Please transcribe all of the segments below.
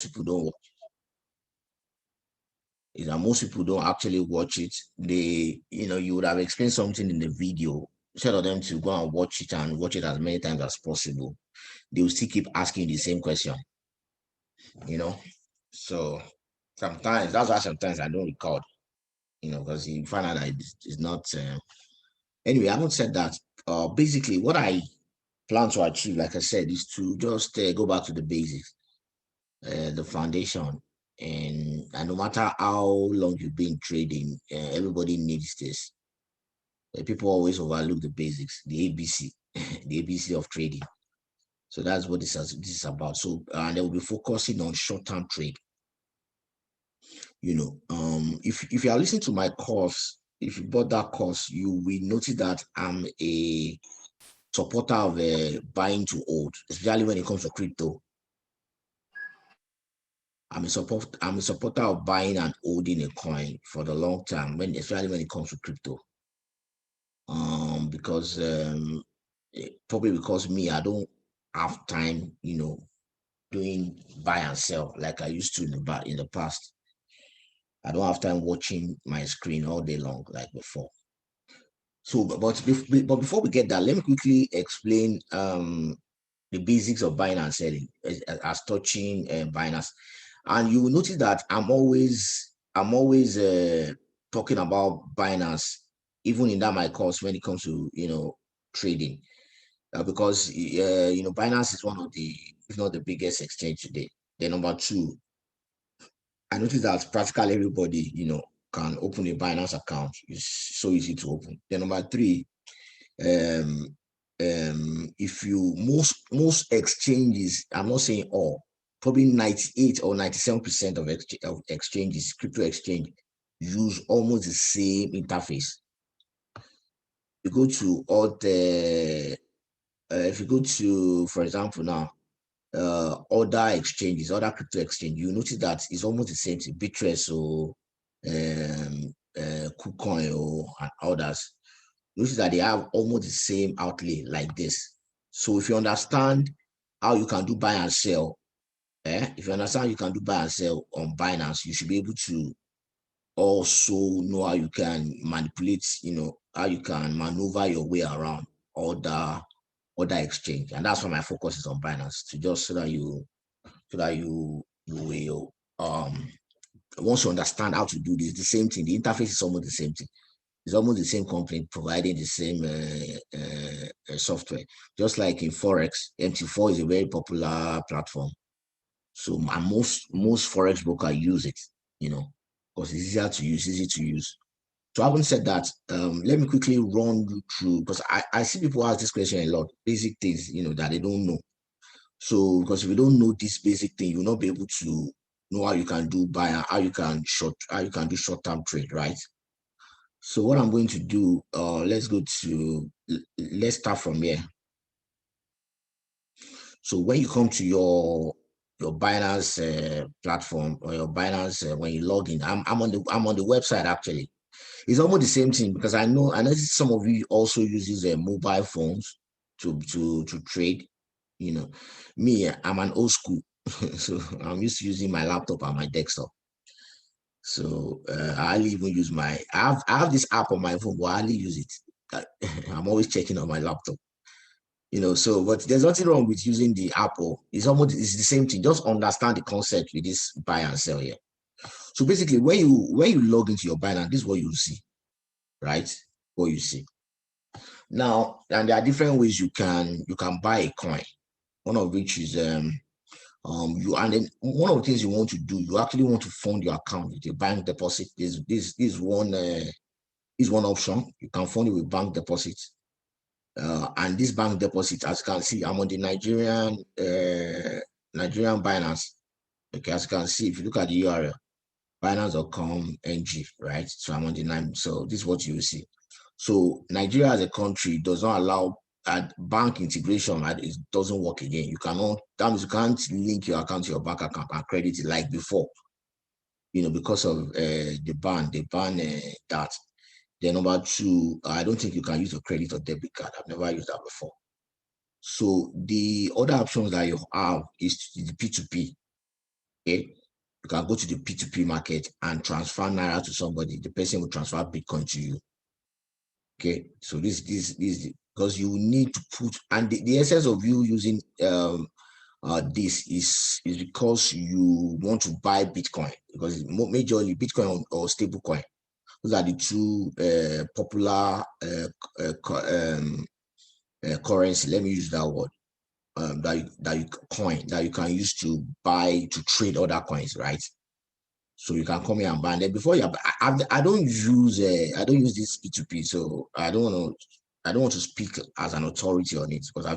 people don't watch it. Is that most people don't actually watch it. They, you would have explained something in the video. Instead of them to go and watch it and watch it as many times as possible, they will still keep asking the same question. So sometimes that's why sometimes I don't record. Because you find out that it's not. Anyway, I haven't said that. Basically, what I plan to achieve, like I said, is to just go back to the basics, the foundation, and no matter how long you've been trading, everybody needs this. People always overlook the basics, the ABC, the ABC of trading. So that's what this is about. So and they will be focusing on short-term trade. If you are listening to my course, if you bought that course, you will notice that I'm a supporter of buying to hold, especially when it comes to crypto. I'm a supporter of buying and holding a coin for the long term, especially when it comes to crypto. Because probably because me, I don't have time, doing buy and sell like I used to in the past. I don't have time watching my screen all day long like before. So, but before we get that, let me quickly explain the basics of buying and selling as touching Binance. And you will notice that I'm always talking about Binance, even in that my course when it comes to trading, because Binance is one of the, if not the biggest exchange today. Then number two, I noticed that practically everybody can open a Binance account. It's so easy to open. Then number three, um, if you most exchanges, I'm not saying all, probably 98 or 97% of exchanges, crypto exchange, use almost the same interface. You go to all the if you go to, for example, now other exchanges, other crypto exchange, you notice that it's almost the same thing. Bittrex or KuCoin or and others. Notice that they have almost the same outlay like this. So if you understand how you can do buy and sell, if you understand you can do buy and sell on Binance, you should be able to also know how you can manipulate, how you can maneuver your way around other exchange. And that's why my focus is on Binance, to just so that you will once you understand how to do this, the same thing, the interface is almost the same thing. It's almost the same company providing the same software. Just like in Forex, MT4 is a very popular platform. So most Forex broker use it, because it's easier to use, easy to use. So having said that, let me quickly run you through, because I see people ask this question a lot, basic things, that they don't know. So because if you don't know this basic thing, you'll not be able to know how you can do buy, how you can do short-term trade, right? So what I'm going to do, let's start from here. So when you come to your Binance platform or your Binance, when you log in, I'm on the website actually. It's almost the same thing, because I know some of you also uses mobile phones to trade. Me, I'm an old school, so I'm used to using my laptop and my desktop. So I hardly even use I have this app on my phone, but I hardly use it. I'm always checking on my laptop. So but there's nothing wrong with using the Apple. It's the same thing. Just understand the concept with this buy and sell here. So basically, when you log into your Binance, this is what you see, right? What you see. Now, and there are different ways you can buy a coin. One of which is and then one of the things you want to do, you actually want to fund your account with a bank deposit. This one option. You can fund it with bank deposit. And this bank deposit, as you can see, I'm on the Nigerian Binance. Okay, as you can see, if you look at the URL, binance.com.ng, right? So I'm on the 9. So this is what you will see. So Nigeria as a country does not allow bank integration, right? It doesn't work again. That means you can't link your account to your bank account and credit it like before, because of the ban. They ban that. Then number two, I don't think you can use a credit or debit card. I've never used that before. So the other options that you have is the P2P. Okay, you can go to the P2P market and transfer naira to somebody. The person will transfer Bitcoin to you. Okay, so this because you need to put, and the essence of you using this is because you want to buy Bitcoin, because it's majorly Bitcoin or stable coin. Those are the two popular currency. Let me use that word. That you can use to buy, to trade other coins, right? So you can come here and buy. And then before you, I don't use this P2P, so I don't want to speak as an authority on it, because I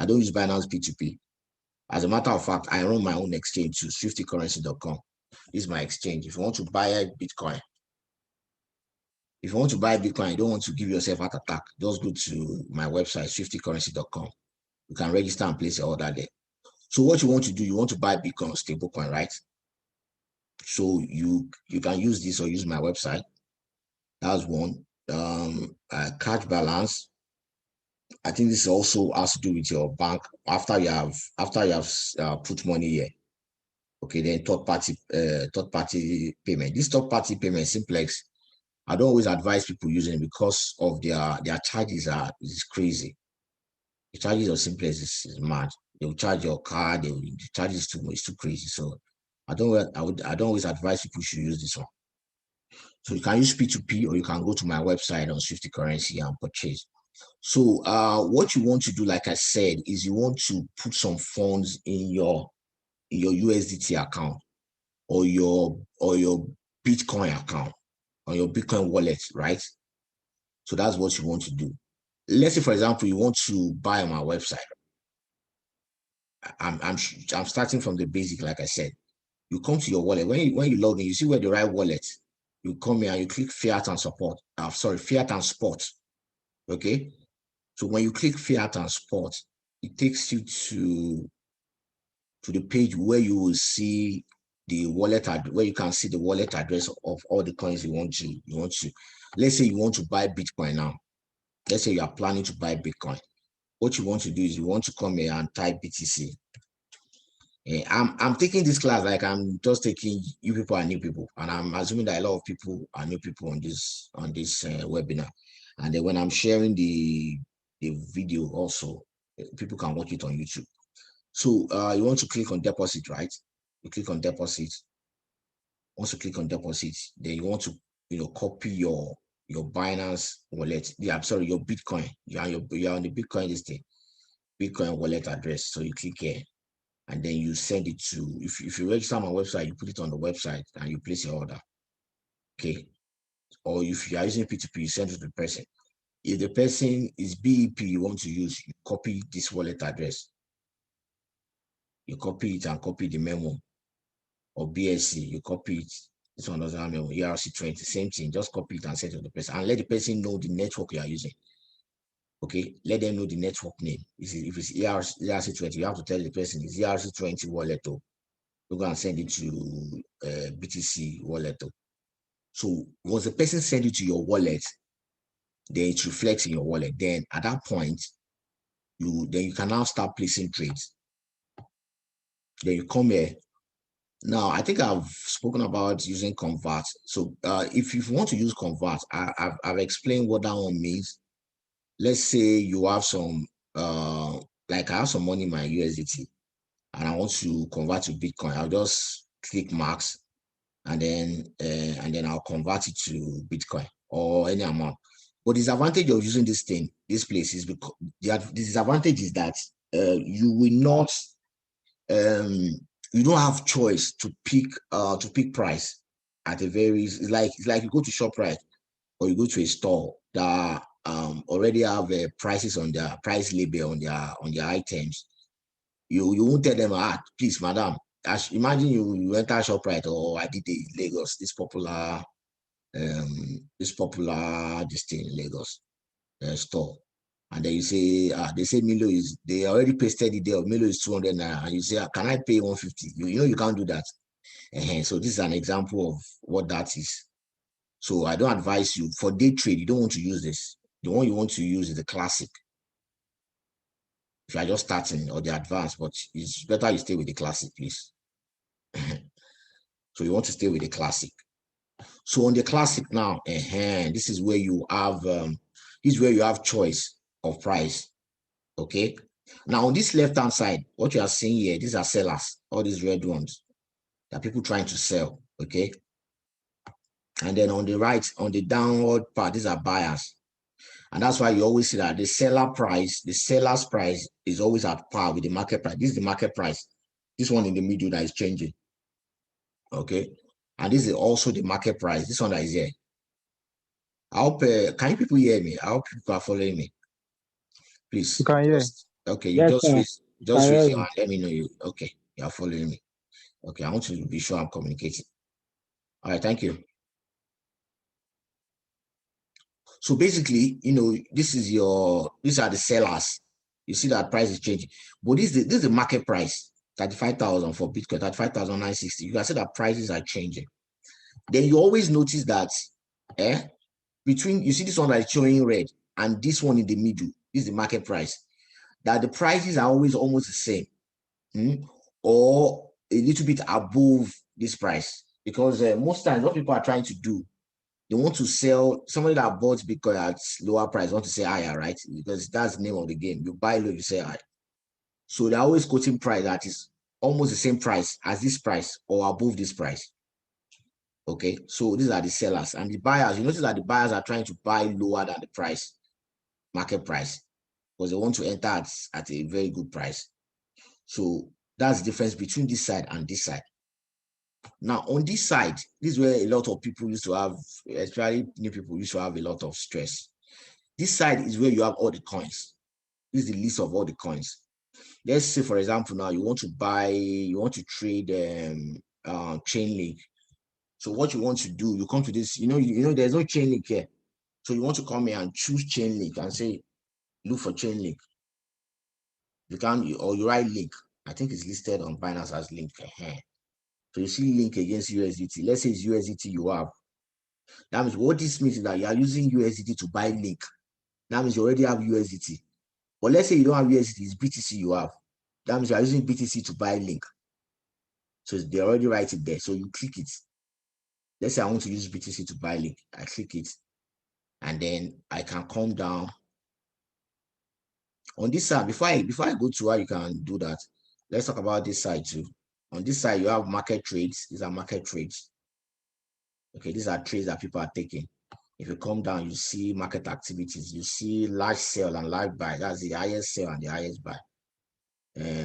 don't use Binance P2P. As a matter of fact, I run my own exchange to swiftycurrency.com. This is my exchange. If you want to buy Bitcoin, you don't want to give yourself heart attack, just go to my website, swiftycurrency.com. You can register and place your order there. So what you want to do, you want to buy Bitcoin or stablecoin, right? So you can use this or use my website. That's one. Cash balance. I think this also has to do with your bank after you have put money here. Okay, then third party payment. This third party payment, Simplex, I don't always advise people using it because of their charges is crazy. The charges of Simplex is mad. They will charge your card. The charges is too crazy. So I don't always advise people should use this one. So you can use P2P, or you can go to my website on Swifty Currency and purchase. So what you want to do, like I said, is you want to put some funds in your USDT account, or your Bitcoin account, or your Bitcoin wallet, right? So that's what you want to do. Let's say, for example, you want to buy on my website. I'm starting from the basic, like I said. You come to your wallet. When you log in, you see where the right wallet. You come here and you click fiat and support. Fiat and spot. Okay. So when you click fiat and spot, it takes you to the page where you will see the wallet where you can see the wallet address of all the coins you want to. Let's say you want to buy Bitcoin now. Let's say you are planning to buy Bitcoin. What you want to do is you want to come here and type BTC. I'm taking this class like I'm just taking you people are new people, and I'm assuming that a lot of people are new people on this webinar. And then when I'm sharing the video, also people can watch it on YouTube. So you want to click on deposit, right? You click on deposit. Once you click on deposit, then you want to copy your Binance wallet. Yeah, I'm sorry, your Bitcoin. You're on the Bitcoin listing, Bitcoin wallet address. So you click here, and then you send it to, if you register on my website, you put it on the website and you place your order. Okay. Or if you are using P2P, you send it to the person. If the person is BEP you want to use, you copy this wallet address. You copy it and copy the memo. Or BSC, you copy it. This one doesn't have memo. ERC20, same thing. Just copy it and send it to the person. And let the person know the network you are using. Okay, let them know the network name. If it's ERC20, you have to tell the person it's ERC20 wallet. You go and send it to BTC wallet. So once the person send it to your wallet, then it reflects in your wallet. Then at that point, you can now start placing trades. Then you come here. Now, I think I've spoken about using convert. So if you want to use convert, I've explained what that one means. Let's say you have some, like I have some money in my USDT, and I want to convert to Bitcoin. I'll just click max, and then I'll convert it to Bitcoin or any amount. But the disadvantage of using this place is because the disadvantage is that you will not, you don't have choice to pick price at a very, it's like you go to ShopRite or you go to a store that already have prices on their price label on their items. You won't tell them, please, madam. Imagine you enter ShopRite or I did Lagos, this popular this thing in Lagos store, and then you say they say Milo is, they already pasted it there, Milo is 200 naira, and you say can I pay 150? You can't do that. So this is an example of what that is. So I don't advise you for day trade. You don't want to use this. The one you want to use is the classic. If you are just starting, or the advanced, but it's better you stay with the classic, please. So you want to stay with the classic. So on the classic now, this is where you have choice of price. Okay. Now on this left-hand side, what you are seeing here, these are sellers, all these red ones. There are people trying to sell. Okay. And then on the right, on the downward part, these are buyers. And that's why you always see that the seller's price is always at par with the market price. This is the market price. This one in the middle that is changing. Okay. And this is also the market price. This one that is here. I hope, can you people hear me? I hope people are following me. You Please, can hear. okay, you Yes, sir. Can raise hear your you. hand. Let me know you. Okay, you are following me. Okay, I want to be sure I'm communicating. All right, thank you. So basically, these are the sellers. You see that price is changing, but this is the market price, 35,000 for Bitcoin, 35,960. You can see that prices are changing. Then you always notice that, between, you see this one that is showing red and this one in the middle, this is the market price, that the prices are always almost the same, or a little bit above this price, because most times what people are trying to do, they want to sell. Somebody that bought Bitcoin at lower price want to say higher, right? Because that's the name of the game. You buy low, you say high. So they're always quoting price that is almost the same price as this price or above this price. Okay, so these are the sellers, and the buyers, you notice that the buyers are trying to buy lower than the price, market price, because they want to enter at a very good price. So that's the difference between this side and this side. Now, on this side, this is where a lot of people used to have, especially new people, used to have a lot of stress. This side is where you have all the coins. This is the list of all the coins. Let's say, for example, now you want to trade Chainlink. So what you want to do, you come to this, there's no Chainlink here. So you want to come here and choose Chainlink and say, look for Chainlink. You can, or you write link. I think it's listed on Binance as link. So you see link against USDT. Let's say it's USDT you have. That means what this means is that you are using USDT to buy link. That means you already have USDT. But let's say you don't have USDT, it's BTC you have. That means you are using BTC to buy link. So they already write it there. So you click it. Let's say I want to use BTC to buy link. I click it. And then I can come down. On this side, before I go to how you can do that, let's talk about this side too. On this side, you have market trades. These are market trades. Okay, these are trades that people are taking. If you come down, you see market activities. You see large sell and large buy. That's the highest sell and the highest buy.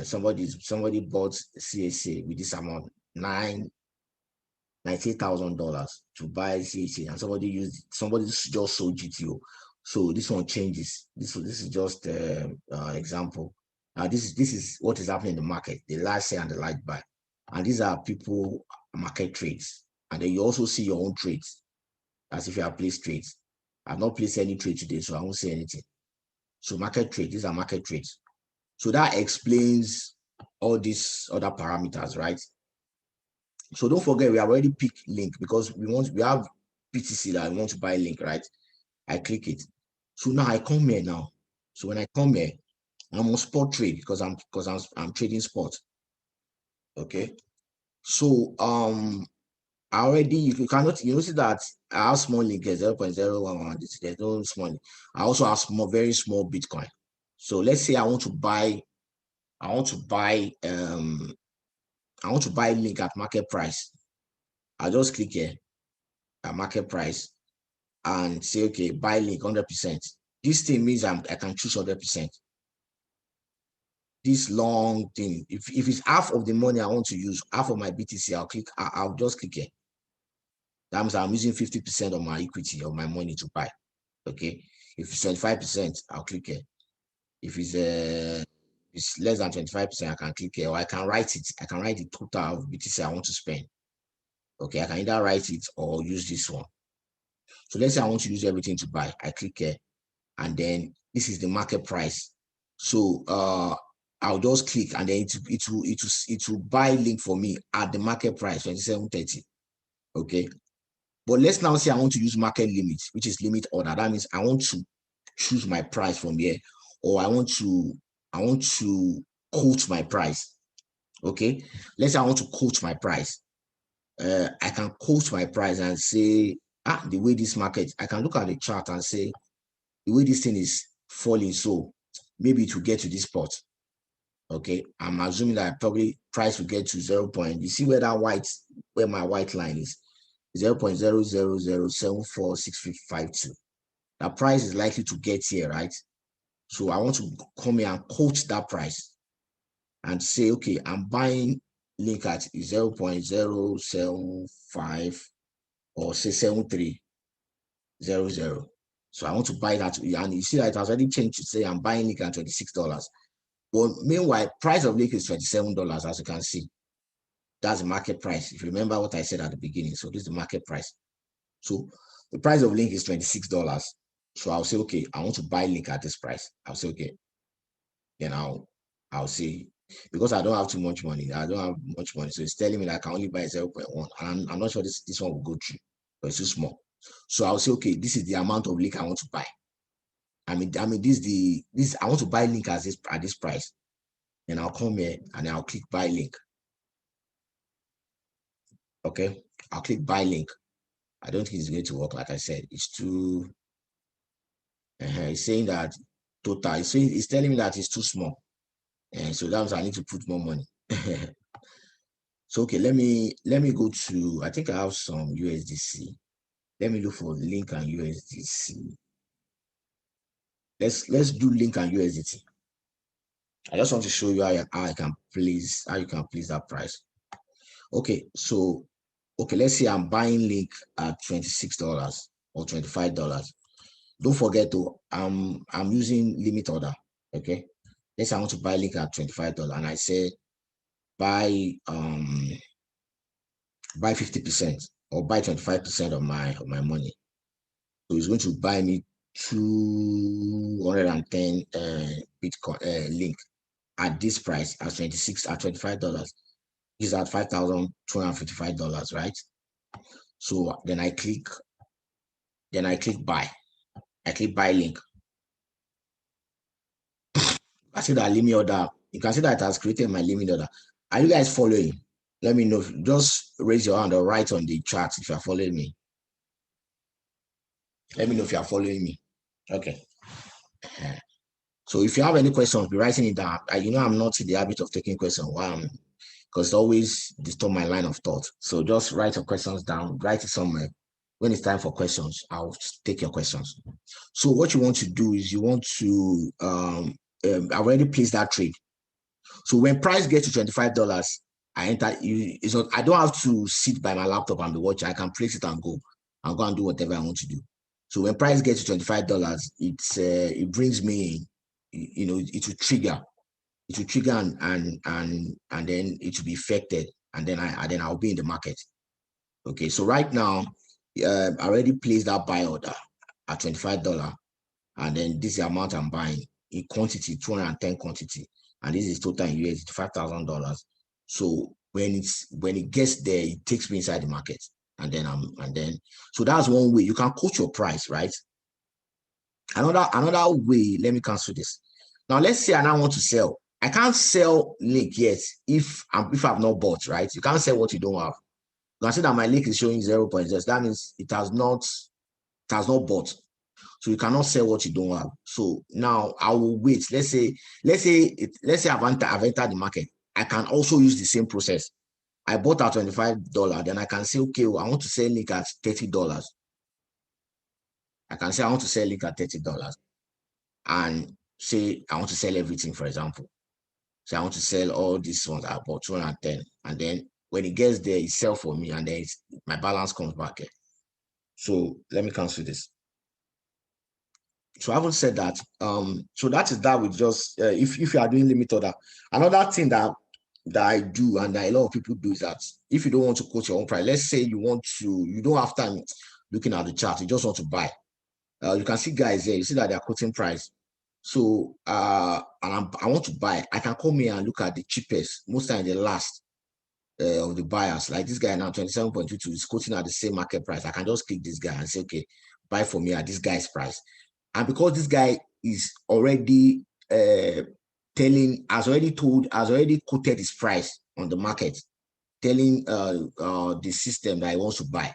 Somebody bought CSA with this amount, $98,000 to buy CSA, and somebody just sold GTO. So this one changes. This is just example. This is what is happening in the market, the large sell and the large buy, and these are people market trades. And then you also see your own trades, as if you have placed trades. I've not placed any trade today, so I won't say anything. So market trades, these are market trades. So that explains all these other parameters, right? So don't forget, we have already picked link because we have BTC that we want to buy link, right? I click it. So now I come here now. So when I come here, I'm on spot trade because I'm trading spot. Okay. So I already, you cannot, you notice that I have small link here, 0.011. There's no small link. I also have very small Bitcoin. So let's say I want to buy link at market price. I'll just click here at market price and say, okay, buy link 100%. This thing means I can choose 100%. This long thing, if it's half of the money I want to use, half of my BTC, I'll just click here. That means I'm using 50% of my equity of my money to buy. Okay. If it's 25%, I'll click here. If it's less than 25%, I can click here, or I can write it. I can write the total of BTC I want to spend. Okay, I can either write it or use this one. So let's say I want to use everything to buy. I click here, and then this is the market price. So I'll just click, and then it will buy link for me at the market price, 27.30. Okay. But let's now say I want to use market limit, which is limit order. That means I want to choose my price from here, or I want to quote my price. Okay, let's say I want to quote my price. I can quote my price and say, the way this market, I can look at the chart and say, the way this thing is falling, so maybe it will get to this spot. Okay, I'm assuming that probably price will get to 0. You see where that where my white line is, 0.000746552. That price is likely to get here, right? So I want to come here and quote that price and say, okay, I'm buying link at 0.075 or say 7300. So I want to buy that, and you see that it has already changed to say I'm buying link at $26. But meanwhile, price of link is $27, as you can see. That's the market price. If you remember what I said at the beginning, so this is the market price. So the price of link is $26. So I'll say, okay, I want to buy link at this price. I'll say, okay, then I'll say, because I don't have too much money, I don't have much money, so it's telling me that I can only buy 0.1, and I'm not sure this one will go through, but it's too small. So I'll say, okay, this is the amount of link I want to buy. I mean, this I want to buy link at this price. Then I'll come here and I'll click buy link. Okay, I'll click buy link. I don't think it's going to work. Like I said, it's too. It's saying that total. It's telling me that it's too small, and so that means I need to put more money. So okay, let me go to. I think I have some USDC. Let me look for link and USDC. Let's do link and USDT. I just want to show you how you can place that price. Okay, so okay, let's say I'm buying link at $26 or $25. Don't forget to I'm using limit order. Okay, let's say I want to buy link at $25 and I say buy 50% or buy 25% of my money. So it's going to buy me 210 Bitcoin link at this price at $25. Is at $5,255, right? So then I click buy. I click buy link. I see that limit order. You can see that it has created my limit order. Are you guys following? Let me know. Just raise your hand or write on the chat if you're following me. Let me know if you're following me. Okay. So if you have any questions, be writing it down. I'm not in the habit of taking questions because it always disturb my line of thought. So just write your questions down, write it somewhere. When it's time for questions, I'll take your questions. So what you want to do is you want to I already placed that trade. So when price gets to $25, I enter. I don't have to sit by my laptop and be watching. I can place it and go and do whatever I want to do. So when price gets to $25, it brings me, it will trigger. It will trigger and then it will be affected, and then I'll be in the market. Okay, so right now, I already placed that buy order at $25, and then this is the amount I'm buying in quantity, 210 quantity, and this is total in USD, $5,000. So when it gets there, it takes me inside the market, and then so that's one way you can quote your price, right? Another way, let me cancel this. Now let's say I now want to sell. I can't sell link yet if I've not bought, right? You can't sell what you don't have. You can see that my link is showing 0.0. That means it has not bought. So you cannot sell what you don't have. So now I will wait. Let's say I've entered the market. I can also use the same process. I bought at $25, then I can say, okay, well, I want to sell link at $30. I can say I want to sell link at $30 and say I want to sell everything, for example. So I want to sell all these ones I bought 210, and then when it gets there, it sells for me, and then my balance comes back here. So let me cancel this. So I haven't said that. So that is that with just if you are doing limit order. Another thing that I do and that a lot of people do is that if you don't want to quote your own price, let's say you don't have time looking at the chart, you just want to buy. You can see guys here, you see that they are quoting price. So and I want to buy. I can come here and look at the cheapest, most times the last of the buyers. Like this guy now, 27.22 is quoting at the same market price. I can just click this guy and say, okay, buy for me at this guy's price. And because this guy is already has already quoted his price, on the market, telling the system that I want to buy.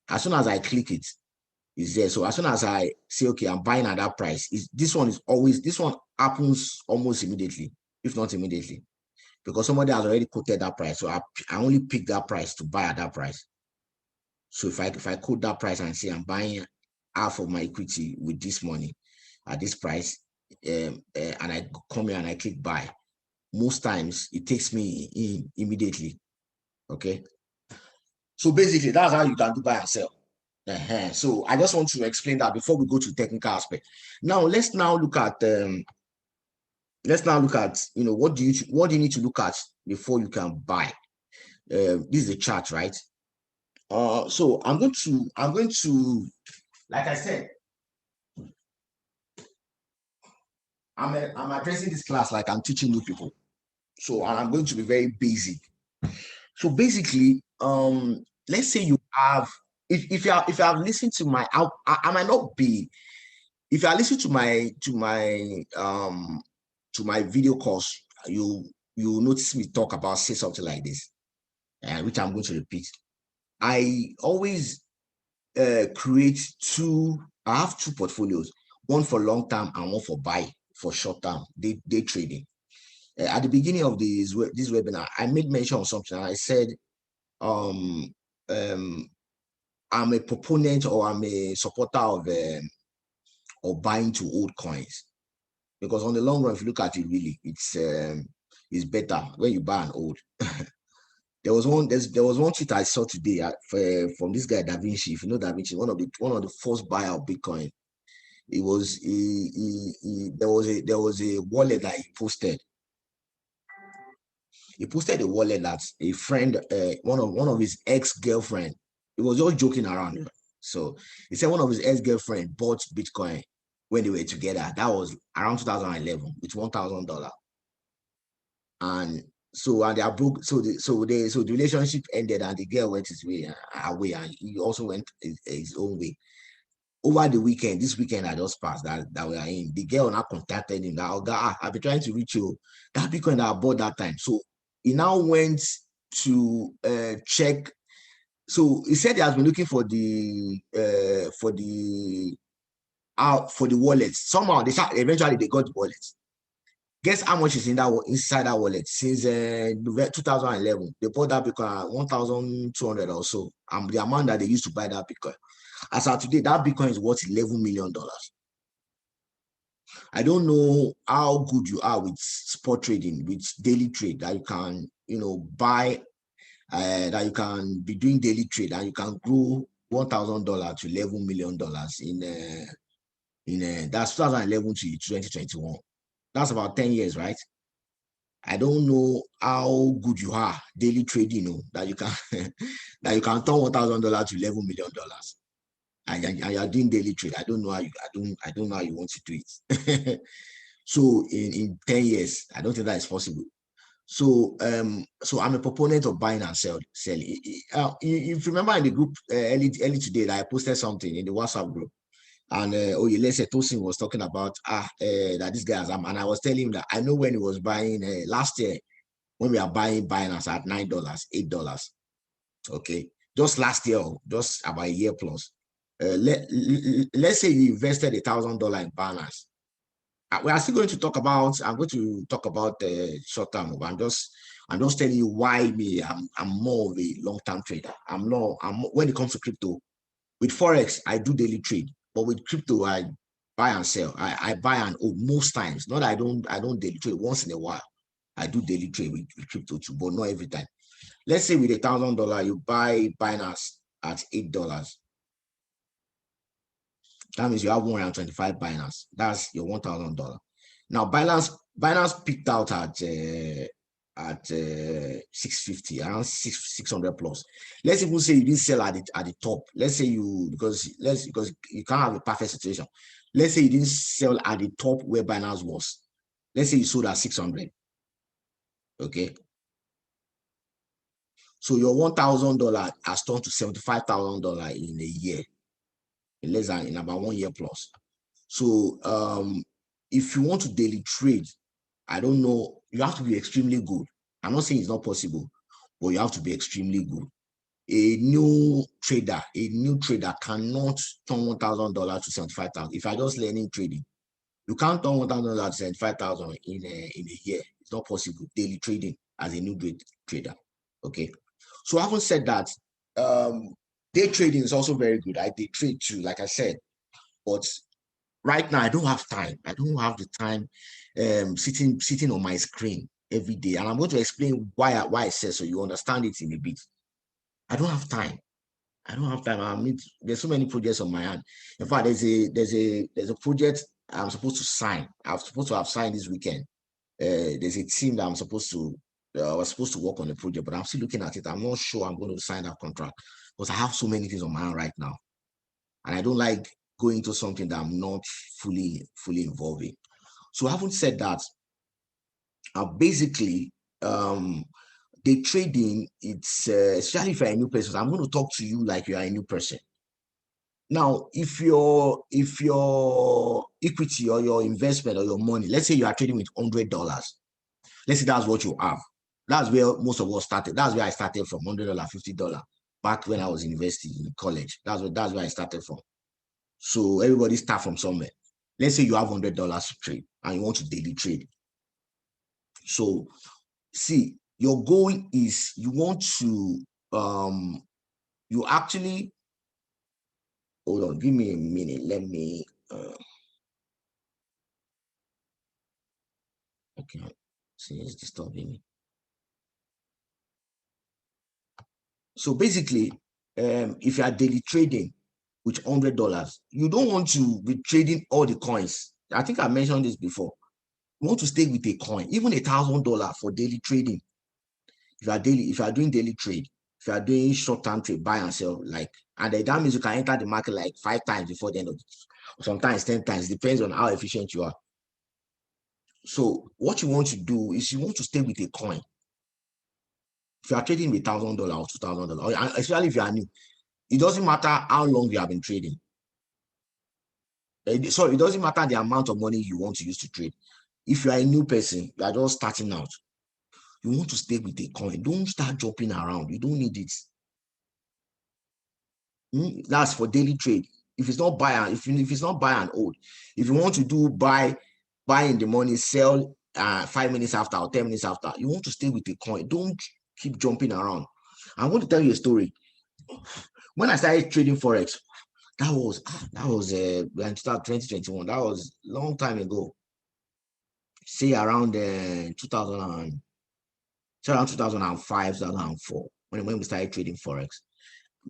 As soon as I click it, it's there. So as soon as I say, okay, I'm buying at that price, this one happens almost immediately, if not immediately, because somebody has already quoted that price. So I only pick that price to buy at that price. So if I quote that price and say I'm buying half of my equity with this money at this price, and I come here and I click buy, most times it takes me in immediately. Okay. So basically, that's how you can do buy and sell. So I just want to explain that before we go to technical aspect. Now let's now look at what do you need to look at before you can buy. This is a chart, right? So I'm going to like I said, I'm addressing this class like I'm teaching new people. So I'm going to be very basic. So basically, let's say you have if you have listened to my I might not be if you are listening to my video course, you notice me talk about say something like this, which I'm going to repeat. I always create I have two portfolios, one for long term and one for buy for short term day trading. At the beginning of this webinar, I made mention of something. I said, I'm a proponent or I'm a supporter of buying to old coins, because on the long run, if you look at it, really, it's better when you buy an old. There was one tweet I saw today from this guy Da Vinci. If you know Da Vinci, one of the first buyer of Bitcoin. It was there was a wallet that he posted. He posted a wallet that a friend, one of his ex-girlfriend, he was just joking around. So he said one of his ex-girlfriend bought Bitcoin when they were together. That was around 2011 with $1,000. And so they are broke. So the relationship ended and the girl went his way away, and he also went his own way. Over the weekend, this weekend I just passed that we are in, the girl now contacted him that, oh God, I've been trying to reach you. That Bitcoin that I bought that time. So he now went to check. So he said he has been looking for the wallet. Somehow eventually they got the wallet. Guess how much is inside that wallet since 2011? They bought that Bitcoin at 1,200 or so. And the amount that they used to buy that Bitcoin. As of today, that Bitcoin is worth $11 million. I don't know how good you are with spot trading, with daily trade, that you can, buy, that you can be doing daily trade, and you can grow $1,000 to $11 million in that's 2011 to 2021. That's about 10 years, right? I don't know how good you are daily trading, that you can that you can turn $1,000 to $11 million. And you're doing daily trade. I don't know how you want to do it. So in 10 years, I don't think that is possible. So I'm a proponent of buying and selling. If you remember in the group early today that I posted something in the WhatsApp group, and Oyelese Tosin was talking about that this guy has, and I was telling him that I know when he was buying last year, when we are buying Binance at $9, $8. Okay, just last year, just about a year plus. Let's say you invested $1,000 in Binance. We are still going to talk about. I'm going to talk about the short term. I'm just telling you why I'm more of a long term trader. When it comes to crypto. With Forex, I do daily trade, but with crypto, I buy and sell. I buy and hold most times. Not that I don't daily trade. Once in a while, I do daily trade with crypto too, but not every time. Let's say with $1,000, you buy Binance at $8. That means you have 125 Binance. That's your $1,000. Now Binance peaked out at 650, around 600 plus. Let's even say you didn't sell at the top. Let's say because you can't have a perfect situation. Let's say you didn't sell at the top where Binance was. Let's say you sold at 600. Okay. So your $1,000 has turned to $75,000 in a year, in about 1 year plus. So if you want to daily trade, I don't know, you have to be extremely good. I'm not saying it's not possible, but you have to be extremely good. A new trader cannot turn $1,000 to 75,000. If I just learning trading, you can't turn $1,000 to 75,000 in a year. It's not possible. Daily trading as a new trader. Okay. So having said that, day trading is also very good. I day trade too, like I said, but right now I don't have time. I don't have the time sitting on my screen every day. And I'm going to explain why I said so you understand it in a bit. I don't have time. I don't have time. I mean, there's so many projects on my hand. In fact, there's a project I'm supposed to sign. I'm supposed to have signed this weekend. There's a team that I was supposed to work on the project, but I'm still looking at it. I'm not sure I'm going to sign that contract because I have so many things on my hand right now, and I don't like going into something that I'm not fully involved in. So having said that, basically, day trading, it's especially if you're a new person. I'm going to talk to you like you are a new person. Now, if your equity or your investment or your money, let's say you are trading with $100, let's say that's what you have. That's where most of us started. That's where I started from, $100, $50 back when I was in university in college. That's where I started from. So everybody start from somewhere. Let's say you have $100 to trade and you want to daily trade. So see, your goal is you want to you actually hold on, give me a minute. Let me okay. See, it's disturbing me. So basically, if you are daily trading with $100, you don't want to be trading all the coins. I think I mentioned this before. You want to stay with a coin, even $1,000 for daily trading. If you are doing daily trade, if you are doing short-term trade, buy and sell, like, and that means you can enter the market like 5 times before the end of it, sometimes 10 times, depends on how efficient you are. So what you want to do is you want to stay with a coin. If you are trading with $1,000 or $2,000, especially if you are new, it doesn't matter how long you have been trading. Sorry, it doesn't matter the amount of money you want to use to trade. If you are a new person, you are just starting out, you want to stay with a coin. Don't start jumping around. You don't need it. That's for daily trade. If it's not buy and if it's not buy and hold, if you want to do buy in the morning, sell 5 minutes after or 10 minutes after, you want to stay with a coin. Don't keep jumping around. I'm going to tell you a story. When I started trading forex, that was 2021. That was a long time ago. Say around 2005, 2004, when we started trading forex.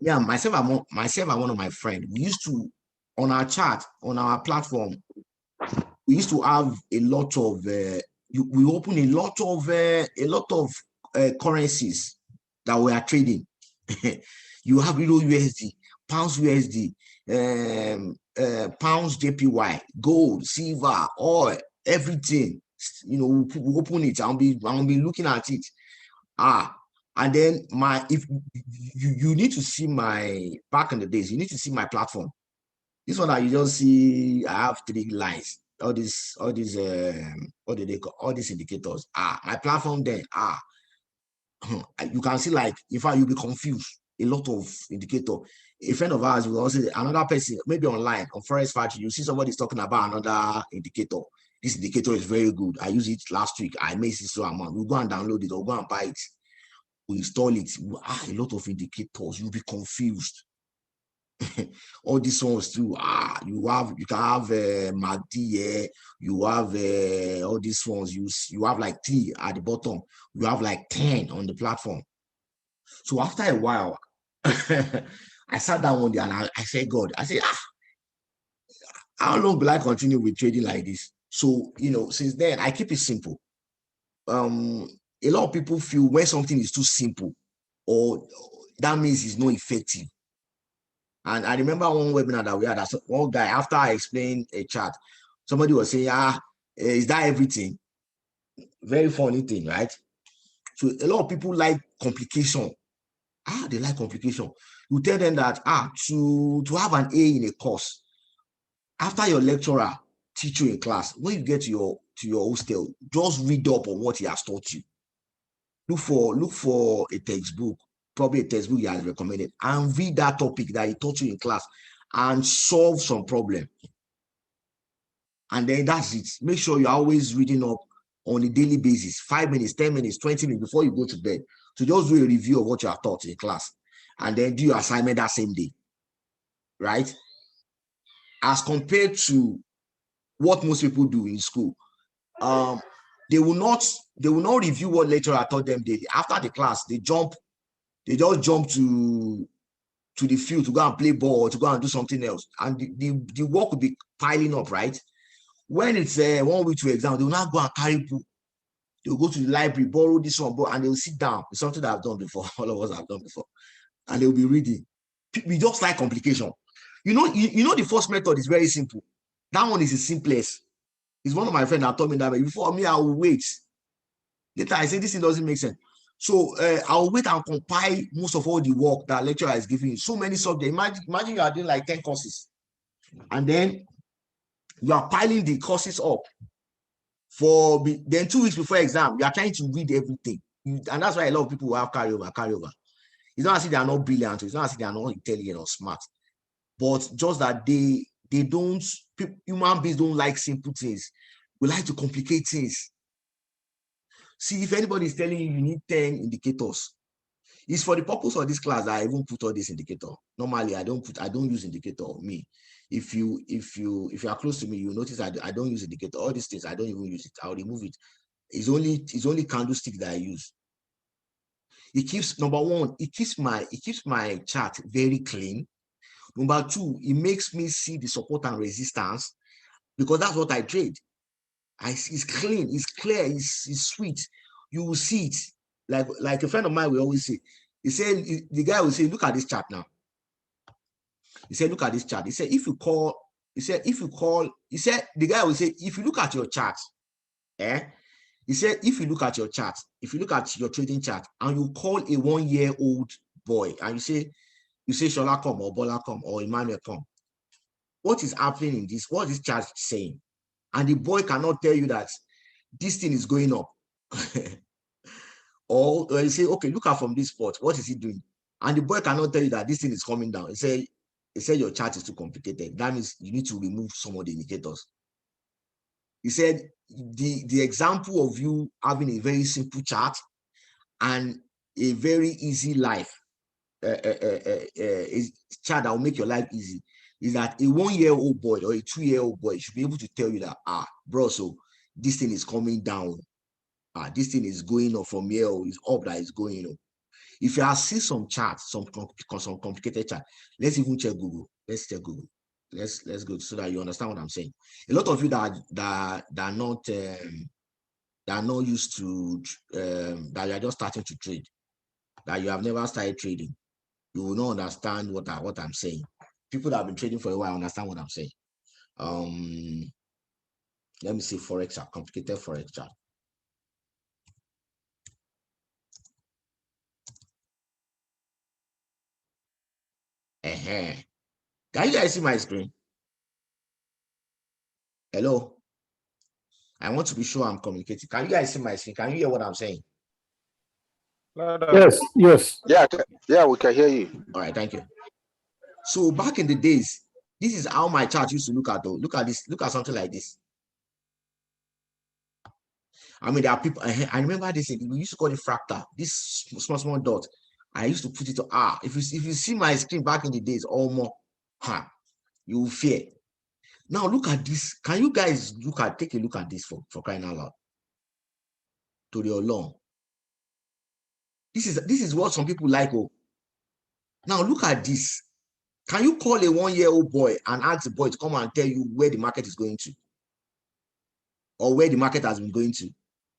Yeah, myself and one of my friends, we used to, on our chart, on our platform, we used to have a lot of we open a lot of currencies that we are trading. You have Euro USD, pounds USD, pounds JPY, gold, silver, oil, everything. We open it. I'll be looking at it. And then if you need to see my back in the days, you need to see my platform. This one that you just see, I have 3 lines. All these what do they call all these indicators? My platform then you can see, like, in fact you'll be confused. A lot of indicator. A friend of ours will also, another person, maybe online on Forex Factory, you see somebody's talking about another indicator. This indicator is very good. I used it last week. I made this so amount. We'll go and download it or go and buy it. We install it. A lot of indicators. You'll be confused. All these ones too. You can have MACD, you have all these ones. You have like 3 at the bottom. You have like 10 on the platform. So after a while, I sat down one day and I said, God, I said, how long will I continue with trading like this? So, since then, I keep it simple. A lot of people feel when something is too simple, or that means it's not effective. And I remember one webinar that we had, one guy, after I explained a chart, somebody was saying, is that everything? Very funny thing, right? So a lot of people like complication. They like complication. You tell them that to have an A in a course, after your lecturer teach you in class, when you get to your hostel, just read up on what he has taught you. look for a textbook, probably a textbook he has recommended, and read that topic that he taught you in class and solve some problem. And then that's it. Make sure you're always reading up on a daily basis, 5 minutes, 10 minutes, 20 minutes before you go to bed. So just do a review of what you have taught in class and then do your assignment that same day, right? As compared to what most people do in school. They will not review what lecturer taught them daily. After the class, they just jump to the field to go and play ball or to go and do something else. And the work will be piling up, right? When it's 1 week to exam, they will not go and carry book. They'll go to the library, borrow this one, and they'll sit down. It's something that I've done before. All of us have done before. And they'll be reading. We just like complication. You know the first method is very simple. That one is the simplest. It's one of my friends that told me that before me, I will wait. Later, I say this thing doesn't make sense. So I'll wait and compile most of all the work that lecturer is giving you. So many subjects. Imagine you are doing like 10 courses. And then you are piling the courses up. Then 2 weeks before exam, you are trying to read everything. And that's why a lot of people will have carryover. It's not as if they are not brilliant. It's not as if they are not intelligent or smart. But just that they don't, human beings don't like simple things. We like to complicate things. See, if anybody is telling you need 10 indicators, it's for the purpose of this class that I even put all this indicator. Normally, I don't use indicator. Me, if you are close to me, you notice I don't use indicator. All these things I don't even use it. I'll remove it. It's only candlestick that I use. It keeps, number one, it keeps my chart very clean. Number two, it makes me see the support and resistance because that's what I trade. It's clean, it's clear, it's sweet. You will see it. Like a friend of mine will always say, the guy will say, look at this chart now. He said, look at this chart. He said, the guy will say, if you look at your chart, he said, if you look at your chart, if you look at your trading chart and you call a 1-year-old boy and you say Shola come or Bola come or Emmanuel come, what is happening in this? What is this chart saying? And the boy cannot tell you that this thing is going up. Or you say, okay, look at from this spot, what is he doing? And the boy cannot tell you that this thing is coming down. He said your chart is too complicated. That means you need to remove some of the indicators. He said the example of you having a very simple chart and a very easy life, chart that will make your life easy, is that a 1-year-old boy or a 2-year-old boy should be able to tell you that, bro, so this thing is coming down. This thing is going up from here, or it's up that is going up. If you have seen some charts, some complicated chart, let's even check Google. Let's check Google. Let's go so that you understand what I'm saying. A lot of you that are not used to that you are just starting to trade, that you have never started trading, you will not understand what I'm saying. People that have been trading for a while understand what I'm saying. Let me see forex chart, complicated forex chart. Can you guys see my screen? Hello? I want to be sure I'm communicating. Can you guys see my screen? Can you hear what I'm saying? Yes. Yeah, we can hear you. All right, thank you. So back in the days, this is how my chart used to look at though. Look at this, look at something like this. I mean, there are people, I remember this, we used to call it fractal, this small dot. I used to put it to if you see my screen back in the days, or more, you will fear. Now look at this. Can you guys take a look at this for crying out loud? To your long. This is what some people like. Oh, now look at this. Can you call a 1-year-old boy and ask the boy to come and tell you where the market is going to? Or where the market has been going to?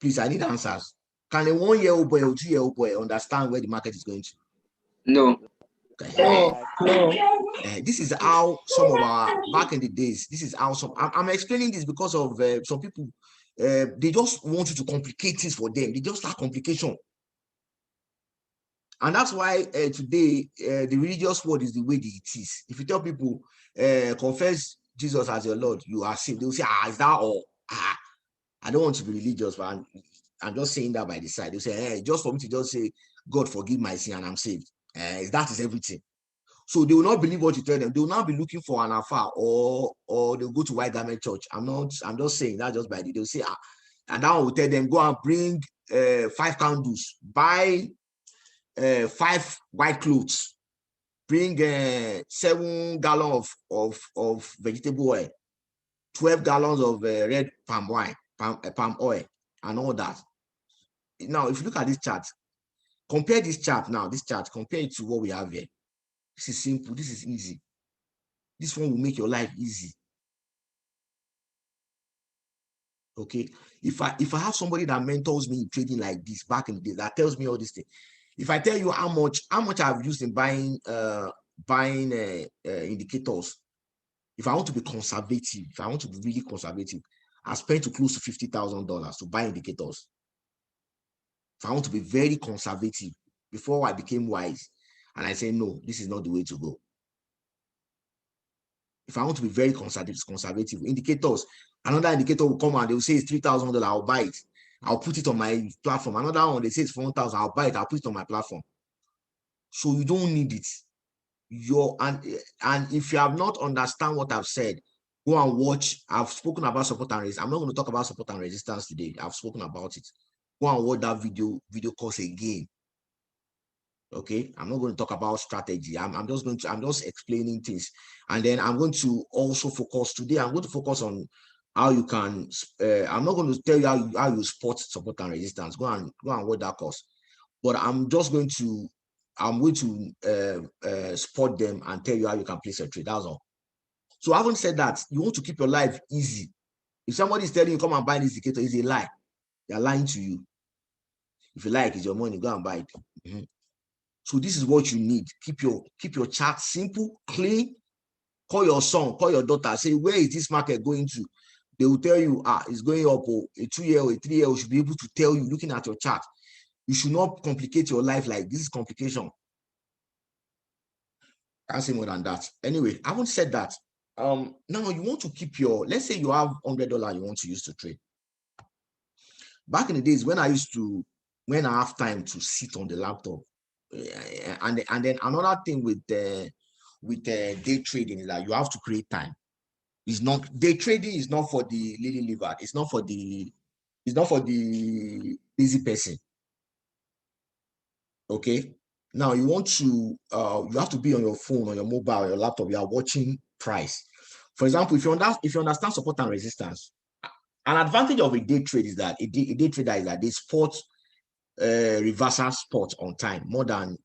Please, I need answers. Can a 1-year-old boy or 2-year-old boy understand where the market is going to? No. This is how some of our, back in the days, this is how some, I'm explaining this because of some people, they just want you to complicate things for them. They just start complication. And that's why today, the religious world is the way it is. If you tell people, confess Jesus as your Lord, you are saved, they will say, is that all? I don't want to be religious, man. I'm just saying that by the side. They say, hey, just for me to just say, God forgive my sin and I'm saved. That is everything. So they will not believe what you tell them. They will not be looking for an alpha, or they'll go to white garment church. I'm just saying that just by the, they'll say, and that will tell them, go and bring 5 candles, buy 5 white clothes, bring 7 gallons of vegetable oil, 12 gallons of red palm oil, and all that. Now, if you look at this chart, compare this chart now, compare it to what we have here. This is simple. This is easy. This one will make your life easy. Okay. If I have somebody that mentors me in trading like this back in the day, that tells me all these things. If I tell you how much I've used in buying indicators, if I want to be conservative, if I want to be really conservative, I spent close to $50,000 to buy indicators. If I want to be very conservative, before I became wise, and I say, no, this is not the way to go. If I want to be very conservative, indicators, another indicator will come and they will say it's $3,000, I'll buy it. I'll put it on my platform. Another one, they say it's $4,000, I'll buy it, I'll put it on my platform. So you don't need it. And if you have not understand what I've said, go and watch. I've spoken about support and resistance. I'm not going to talk about support and resistance today. I've spoken about it. Go and watch that video course again. Okay, I'm not going to talk about strategy. I'm just explaining things, and then I'm going to also focus today. I'm going to focus on how you can. I'm not going to tell you how you spot support and resistance. Go and watch that course. But I'm going to spot them and tell you how you can place a trade. That's all. So having said that, you want to keep your life easy. If somebody is telling you come and buy this indicator, it's a lie. They're lying to you. If you like, it's your money. Go and buy it. Mm-hmm. So this is what you need. Keep your chart simple, clean. Call your son, call your daughter. Say, where is this market going to? They will tell you, it's going up. A 2-year or a 3-year should be able to tell you, looking at your chart. You should not complicate your life like this is complication. Can't say more than that. Anyway, I haven't said that. Now you want to keep your, let's say you have $100 you want to use to trade. Back in the days when I have time to sit on the laptop, and then another thing with day trading is that you have to create time. It's not, day trading is not for the lily liver. It's not for the busy person. Okay. Now you want to you have to be on your phone, on your mobile, or your laptop. You are watching price. For example, if you understand support and resistance, an advantage of a day trade is that a day trader is that they spot reversal spot on time more than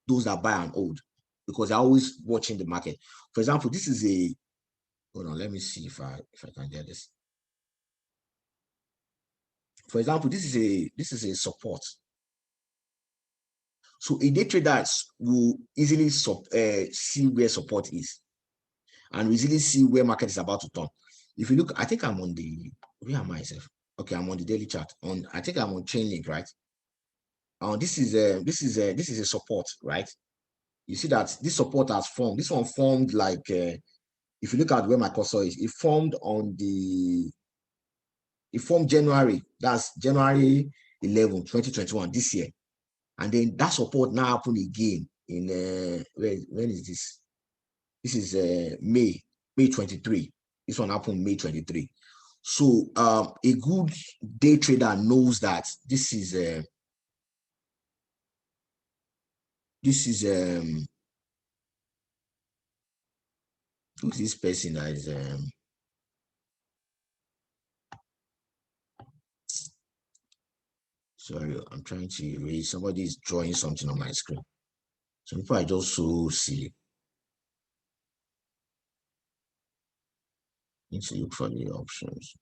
those that buy and hold, because they're always watching the market. For example, this is a, hold on, let me see if I can get this. For example, this is a support. So a day trader will easily see where support is, and we easily see where market is about to turn. If you look, I think I'm on the, where am I myself? Okay, I'm on the daily chart. I think I'm on chain link, right? This is a support, right? You see that this support has formed. This one formed like, if you look at where my cursor is, it formed January. That's January 11, 2021, this year. And then that support now happened again in when is this? This is May 23. This one happened May 23. So a good day trader knows that this is who's this person that is sorry, I'm trying to erase. Somebody is drawing something on my screen. Some people are just so silly. Need to look for the options.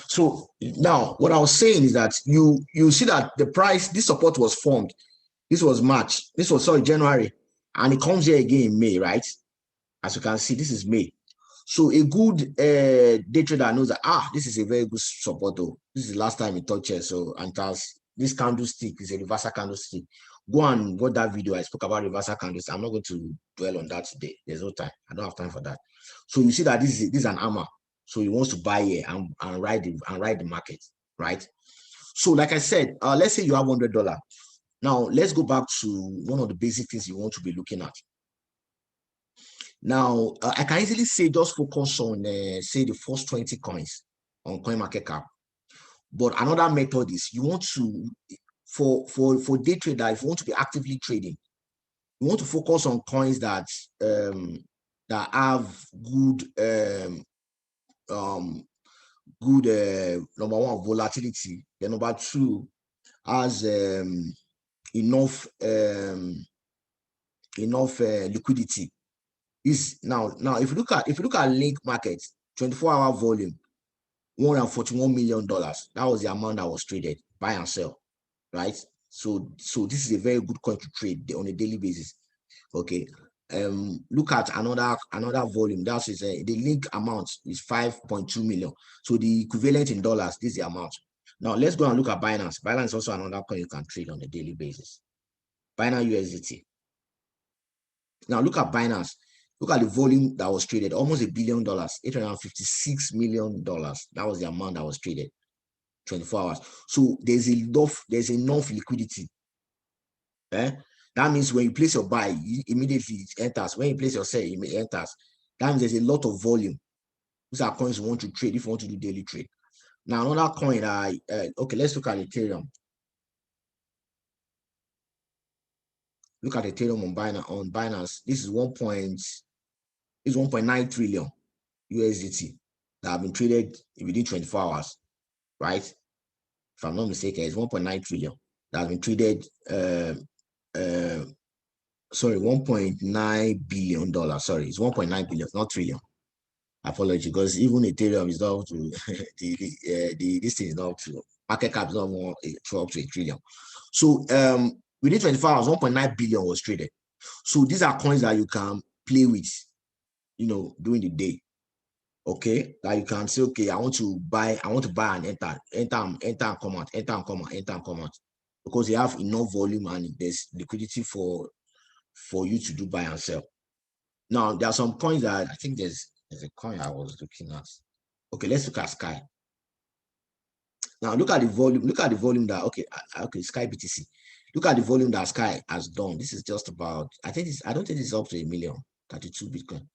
So now what I was saying is that you see that the price, this support was formed. This was March. This was, sorry, January. And it comes here again in May, right? As you can see, this is May. So a good day trader knows that, this is a very good support. Though. This is the last time it touched here. So, and this candlestick is a reversal candlestick. Go and watch that video. I spoke about reversal candles. I'm not going to dwell on that today. There's no time. I don't have time for that. So you see that this is an armor. So he wants to buy here and ride the market, right? So like I said, let's say you have $100. Now let's go back to one of the basic things you want to be looking at. Now I can easily say just focus on say the first 20 coins on coin market cap. But another method is you want to for day trader, if you want to be actively trading, you want to focus on coins that have good number one volatility. Then number two has enough liquidity. Is now if you look at link market 24-hour volume, $141 million. That was the amount that was traded, buy and sell, right? So this is a very good coin to trade on a daily basis. Okay. Look at another volume. That is the link amount is 5.2 million. So the equivalent in dollars, this is the amount. Now let's go and look at Binance. Binance is also another coin you can trade on a daily basis. Binance USDT. Now look at Binance. Look at the volume that was traded, almost $1 billion, $856 million. That was the amount that was traded, 24 hours. So there's enough liquidity. That means when you place your buy, immediately it enters. When you place your sell, it enters. That means there's a lot of volume. These are coins you want to trade if you want to do daily trade. Now another coin, okay, let's look at Ethereum. Look at Ethereum on Binance. This is 1.9 trillion USDT that have been traded within 24 hours, right? If I'm not mistaken, it's 1.9 trillion that has been traded. Sorry, $1.9 billion. Sorry, it's 1.9 billion, not trillion. Apology, because even Ethereum is not up to this thing is not up to market cap is not more up to a trillion. So within 24 hours, 1.9 billion was traded. So these are coins that you can play with, during the day. Okay, that you can say, okay, I want to buy and enter and come out, enter and come out, because they have enough volume and there's liquidity for you to do buy and sell. Now there are some coins that I think there's a coin I was looking at. Okay, let's look at Sky. Now look at the volume. Look at the volume that Sky BTC. Look at the volume that Sky has done. This is just about. I don't think it's up to 1 million. 32 Bitcoin.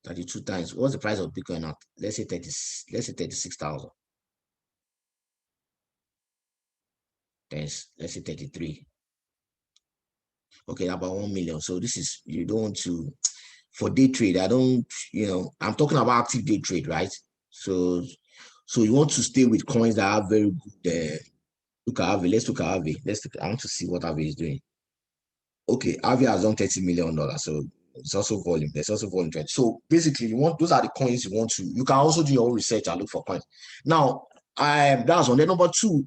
32 times. What's the price of Bitcoin now? Let's say 36,000. Let's say 33. Okay, about 1 million. So this is, you don't want to, for day trade. I'm talking about active day trade, right? So you want to stay with coins that are very good. Look at Aave. Let's look at Aave. I want to see what Aave is doing. Okay, Aave has done $30 million. So it's also volume. There's also volume trend. So basically, those are the coins you want to. You can also do your own research and look for coins. Now, that's one. Then number two,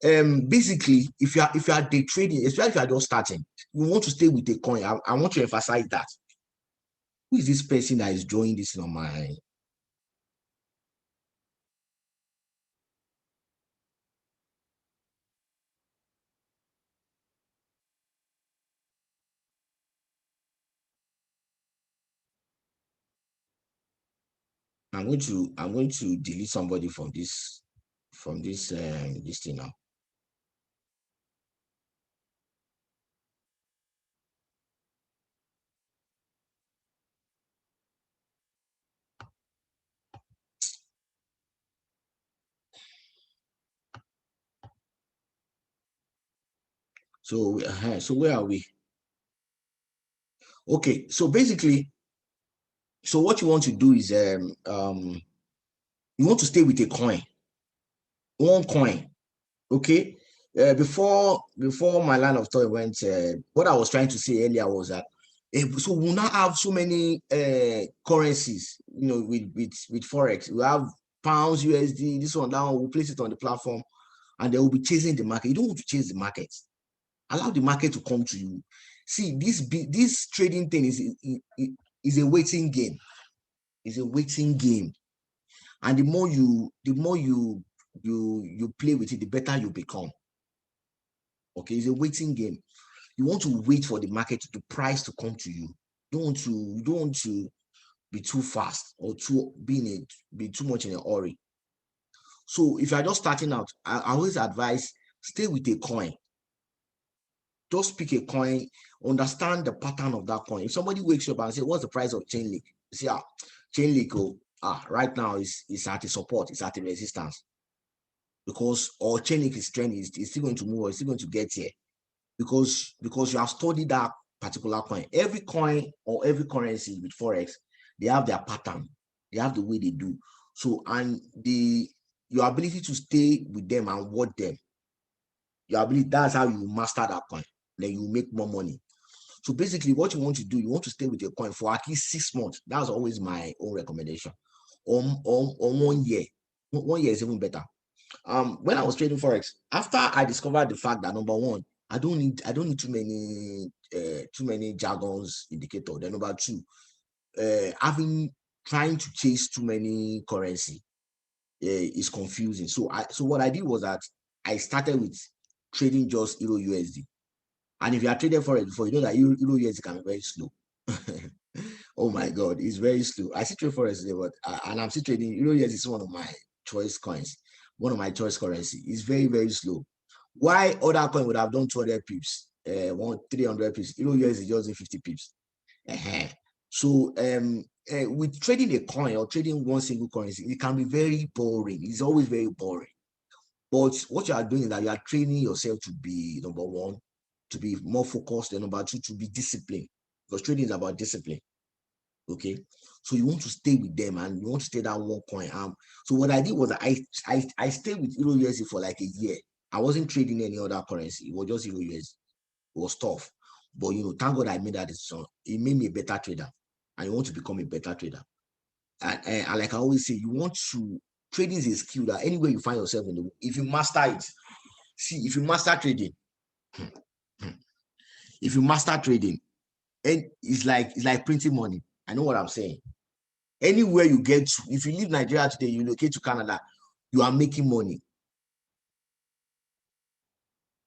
basically, if you are day trading, especially if you are just starting, you want to stay with a coin. I want to emphasize that. Who is this person that is drawing this on my? I'm going to delete somebody from this this thing now. So where are we? Okay, so basically, so what you want to do is you want to stay with a coin, one coin. Okay. Before my line of thought went, what I was trying to say earlier was that so we now have so many currencies, with forex. We have pounds, USD, this one, that one. We'll place it on the platform, and they will be chasing the market. You don't want to chase the market. Allow the market to come to you. See, this trading thing is a waiting game. It's a waiting game, and the more you play with it, the better you become. Okay, it's a waiting game. You want to wait for the market, the price to come to you. You don't want to be too fast or be too much in a hurry. So if you are just starting out, I always advise stay with a coin. Just pick a coin, understand the pattern of that coin. If somebody wakes up and say, "What's the price of chain link?" You say, chain link, right now is at a support, it's at a resistance. Because or chain link is trending, it's still going to move, or it's still going to get here. Because you have studied that particular coin. Every coin or every currency with Forex, they have their pattern, they have the way they do. So, and your ability to stay with them and watch them, your ability, that's how you master that coin. Then you make more money. So basically, what you want to do, you want to stay with your coin for at least 6 months. That's always my own recommendation. Or 1 year. 1 year is even better. When I was trading Forex, after I discovered the fact that number one, I don't need too many jargons indicator. Then number two, trying to chase too many currency is confusing. So what I did was that I started with trading just Euro USD. And if you are trading Forex before, you know that Euro USD can be very slow. Oh my God, it's very slow. I still trade Forex today, but and I'm still trading Euro USD is one of my choice coins, one of my choice currency. It's very, very slow. Why other coin would have done 200 pips, 300 pips, Euro USD just 50 pips. So with trading a coin or trading one single currency, it can be very boring. It's always very boring. But what you are doing is that you are training yourself to be, number one, to be more focused, and number two, to be disciplined. Because trading is about discipline. Okay, so you want to stay with them and you want to stay that one coin. So what I did was I stayed with Euro USD for like a year. I wasn't trading any other currency. It was just Euro USD. It was tough, but thank God I made that decision. It made me a better trader, and you want to become a better trader. And like I always say, you want to trading is a skill that anywhere you find yourself in the world, if you master it, if you master trading, if you master trading, and it's like printing money. I know what I'm saying. Anywhere you get to, if you leave Nigeria today, you locate to Canada, you are making money.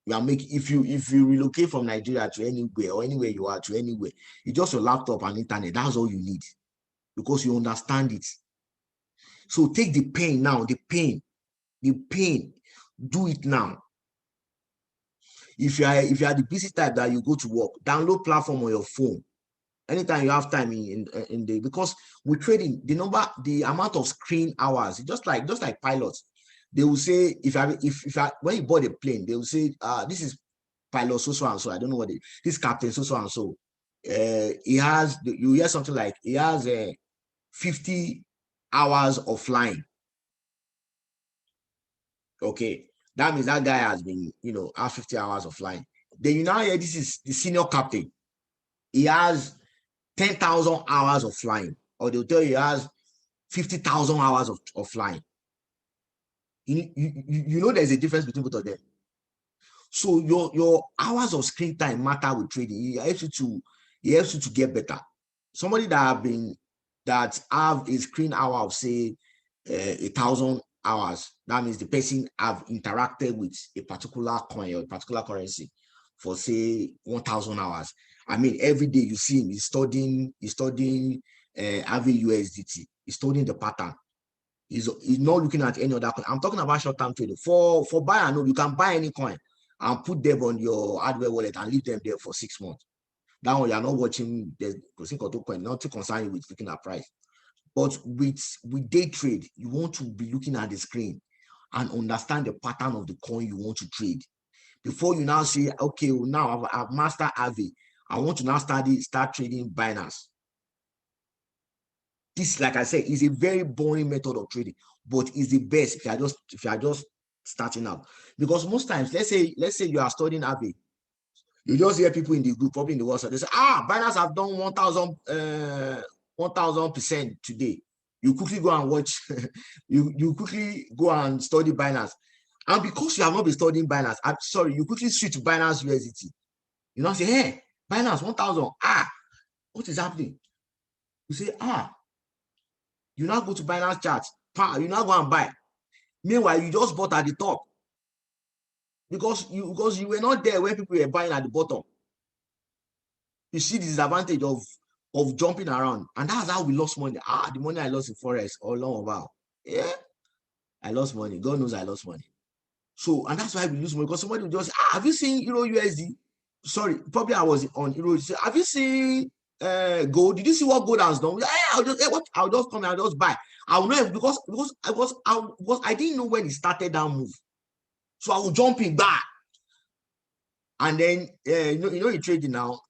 You are making if you relocate from Nigeria to anywhere or anywhere you are to anywhere, it's just your laptop and internet. That's all you need because you understand it. So take the pain now, the pain. Do it now. If you are the busy type that you go to work, download platform on your phone. Anytime you have time in the because with trading, the amount of screen hours, just like pilots, they will say when you board a plane, they will say this is pilot so and so. I don't know what this captain so and so. He has you hear something like he has 50 hours of flying. Okay, that means that guy has been has 50 hours of flying. Then you now hear this is the senior captain. He has 10,000 hours of flying, or they'll tell you he has 50,000 hours of flying. You know there's a difference between both of them. So your hours of screen time matter with trading. It helps you to get better. Somebody that have a screen hour of say 1,000 hours, that means the person have interacted with a particular coin or a particular currency for say 1,000 hours. I mean, every day you see him, he's studying having USDT, he's studying the pattern. He's not looking at any other coin. I'm talking about short-term trading. For buy and hold, you can buy any coin and put them on your hardware wallet and leave them there for 6 months. That one, you're not watching the coin, not to concern you with looking at price. But with day trade, you want to be looking at the screen and understand the pattern of the coin you want to trade. Before you now say, okay, well, now I've mastered Aave, I want to now start trading Binance. This, like I said, is a very boring method of trading, but it's the best if you are just starting out. Because most times, let's say you are studying Aave, you just hear people in the group, probably in the WhatsApp, they say, Binance have done 1,000% today. You quickly go and watch, you quickly go and study Binance. And because you have not been studying Binance, I'm sorry, you quickly switch to Binance USDT. You now say, hey, Binance 1,000. What is happening? You say, you now go to Binance chart. You now go and buy. Meanwhile, you just bought at the top because you were not there when people were buying at the bottom. You see the disadvantage of jumping around, and that's how we lost money. The money I lost in forex all along about. Yeah, I lost money. God knows I lost money. So, and that's why we lose money, because somebody will just, have you seen Euro USD? Sorry, probably I was on Euro. Have you seen gold? Did you see what gold has done? Yeah, I'll just come and I'll just buy. I will know, because I didn't know when it started that move. So I will jump in back. And then in trading now,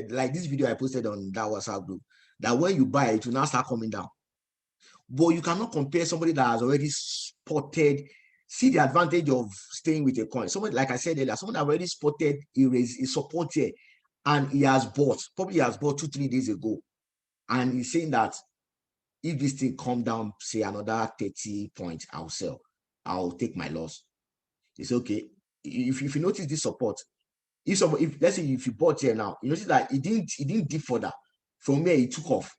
like this video I posted on that WhatsApp group, that when you buy it will now start coming down. But you cannot compare somebody that has already spotted. See the advantage of staying with a coin. Somebody, like I said earlier, someone that already spotted a support here, and he has bought, probably he has bought 2-3 days ago, and he's saying that if this thing come down, say another 30 points, I'll sell. I'll take my loss. It's okay. If you notice this support, if let's say if you bought here now, you notice that it didn't dip further. From here, it took off.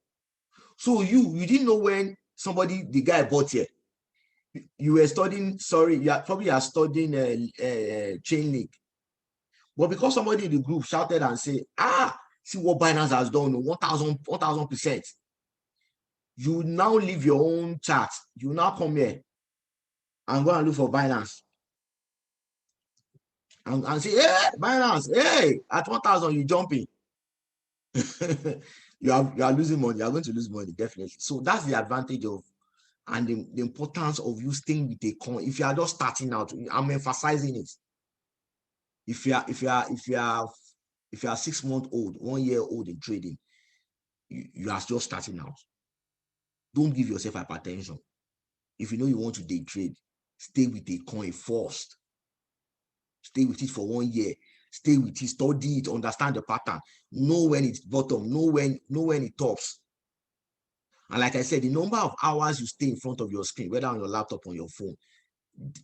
So you didn't know when the guy bought here. You were studying, you are studying chain link. But because somebody in the group shouted and said, see what Binance has done, 1,000%. You now leave your own chart. You now come here and go and look for Binance. And say, hey, Binance, hey, at 1,000, you jumping. you are losing money. You are going to lose money, definitely. So that's the advantage of, and the importance of you staying with a coin. If you are just starting out, I'm emphasizing it. If you are 6 months old, 1 year old in trading, you are just starting out. Don't give yourself hypertension. If you know you want to day trade, stay with a coin first. Stay with it for 1 year. Stay with it, study it, understand the pattern, know when it's bottom, know when it tops. And like I said, the number of hours you stay in front of your screen, whether on your laptop or your phone,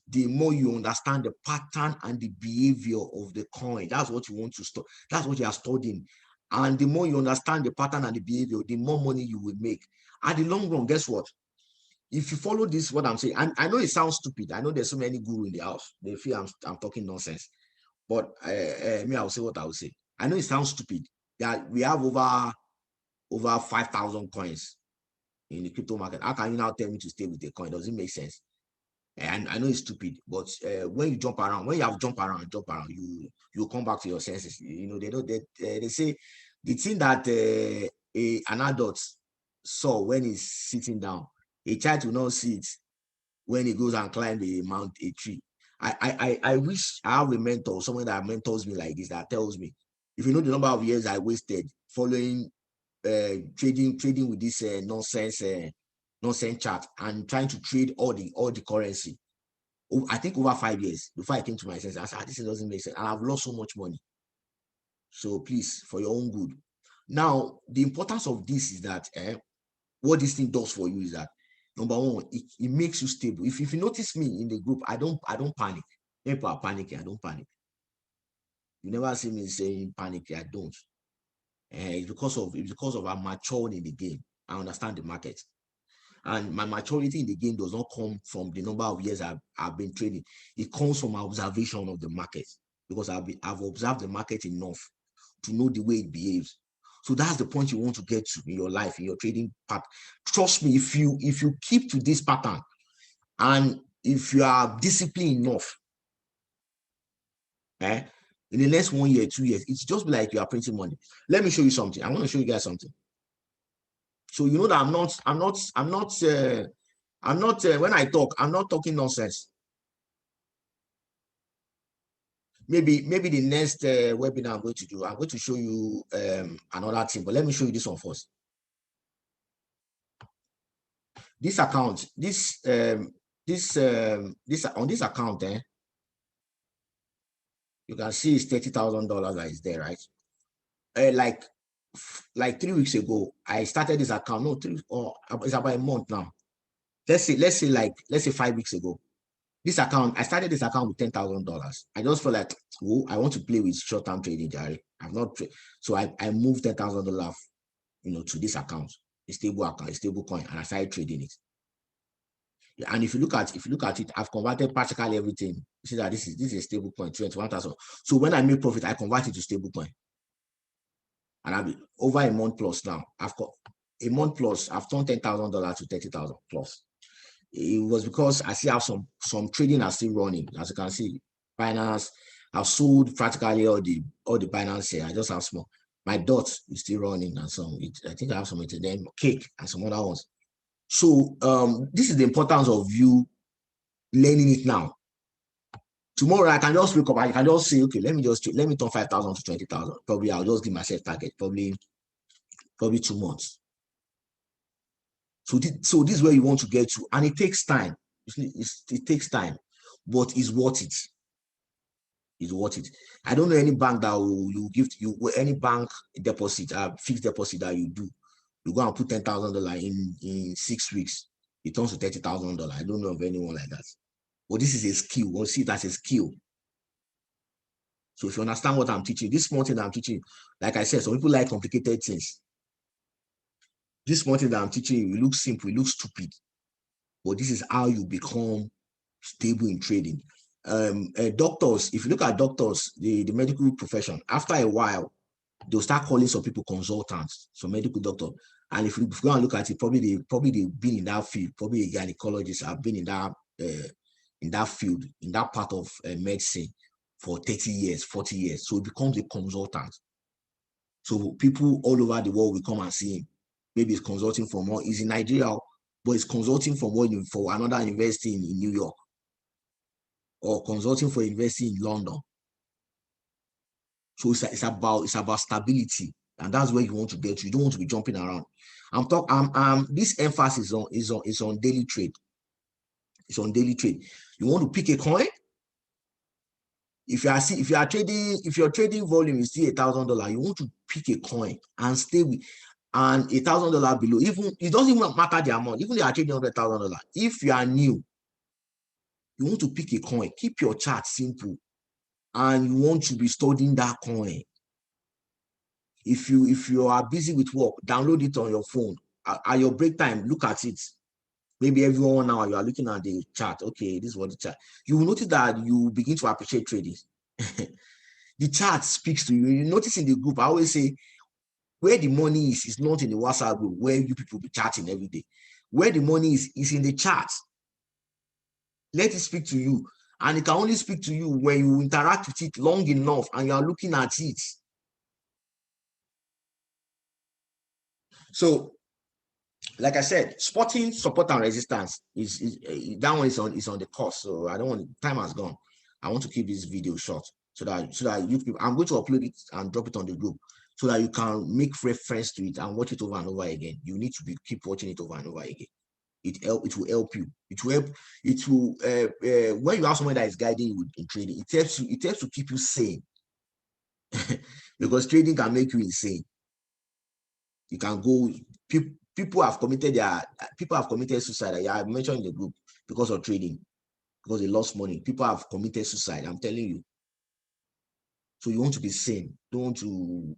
the more you understand the pattern and the behavior of the coin. That's what you want to study. That's what you are studying. And the more you understand the pattern and the behavior, the more money you will make. At the long run, guess what? If you follow this, what I'm saying, and I know it sounds stupid. I know there's so many gurus in the house. They feel I'm talking nonsense. But me, I'll say what I will say. I know it sounds stupid. That we have over 5,000 coins in the crypto market. How can you now tell me to stay with the coin? Does it make sense? And I know it's stupid, but when you jump around, you come back to your senses. You know, they say the thing that an adult saw when he's sitting down, a child will not see it when he goes and climb a tree. I wish I have a mentor, someone that mentors me like this, that tells me, if you know the number of years I wasted following trading with this nonsense chart and trying to trade all the currency. I think over 5 years before I came to my senses. I said, this doesn't make sense, and I've lost so much money. So please, for your own good. Now, the importance of this is that what this thing does for you is that, number one, it makes you stable. If you notice me in the group, I don't panic. People are panicking, I don't panic. You never see me saying panic, I don't. It's because of I'm matured in the game. I understand the market. And my maturity in the game does not come from the number of years I've been trading. It comes from my observation of the market, because I've observed the market enough to know the way it behaves. So that's the point you want to get to in your life, in your trading path. Trust me, if you keep to this pattern, and if you are disciplined enough, in the next 1 year, 2 years, it's just like you are printing money. Let me show you something. I want to show you guys something. So you know that when I talk, I'm not talking nonsense. Maybe the next webinar I'm going to do, I'm going to show you another thing, but let me show you this one first. This account, on this account, you can see it's $30,000 that is there, right? Like 3 weeks ago, I started this account. No, it's about a month now. Let's say 5 weeks ago. This account, I started this account with $10,000. I just felt like, oh, I want to play with short-term trading, Jerry. So I moved $10,000, to this account, a stable account, a stable coin, and I started trading it. And if you look at it, I've converted practically everything. You see that this is a stable coin, 21,000. So when I make profit, I convert it to stable coin. and I've been over a month plus now. I've got a month plus. I've turned $10,000 to 30,000 plus. It was because I still have some trading are still running. As you can see, Binance. I've sold practically all the Binance here. I just have small. My dot is still running and some. I think I have some it then cake and some other ones. So this is the importance of you learning it now. Tomorrow I can just wake up. I can just say, okay, let me turn 5,000 to 20,000. Probably I'll just give myself target. Probably 2 months. So this is where you want to get to, and it takes time. It takes time, but it's worth it. It's worth it. I don't know any bank that will you give you any bank deposit, fixed deposit that you do. You go and put $10,000 in 6 weeks. It turns to $30,000. I don't know of anyone like that. But this is a skill. We'll see it as a skill. So if you understand what I'm teaching, this small thing that I'm teaching, like I said, some people like complicated things. This small thing that I'm teaching you, it looks simple, it looks stupid, but this is how you become stable in trading. Doctors, if you look at doctors, the medical profession, after a while, they'll start calling some people consultants, some medical doctor. And if you go and look at it, probably they've been in that field, probably a gynecologist have been in that field, in that part of medicine for 30 years, 40 years. So it becomes a consultant. So people all over the world will come and see him. Maybe it's consulting from one, he's in Nigeria, but it's consulting from one for another university in New York, or consulting for a university in London. So it's about stability, and that's where you want to get to. You don't want to be jumping around. This emphasis is on daily trade. It's on daily trade. You want to pick a coin. If your trading volume is still $1,000, you want to pick a coin and stay with, and $1,000 below. Even it doesn't even matter the amount. Even if you are trading $100,000, if you are new, you want to pick a coin. Keep your chart simple, and you want to be studying that coin. If you are busy with work, download it on your phone. At your break time, look at it. Maybe every 1 hour you are looking at the chart. Okay, this is what the chart. You will notice that you begin to appreciate trading. The chart speaks to you. You notice in the group, I always say, where the money is not in the WhatsApp group where you people be chatting every day. Where the money is in the chart. Let it speak to you. And it can only speak to you when you interact with it long enough and you are looking at it. So, like I said, spotting support and resistance is that one is on the course. So I don't want, time has gone. I want to keep this video short so that you people, I'm going to upload it and drop it on the group so that you can make reference to it and watch it over and over again. You need to keep watching it over and over again. It will help you. When you have someone that is guiding you in trading, it helps to keep you sane. Because trading can make you insane. You can go, people have committed suicide. Yeah, I mentioned in the group because of trading, because they lost money. People have committed suicide. I'm telling you. So you want to be sane. Don't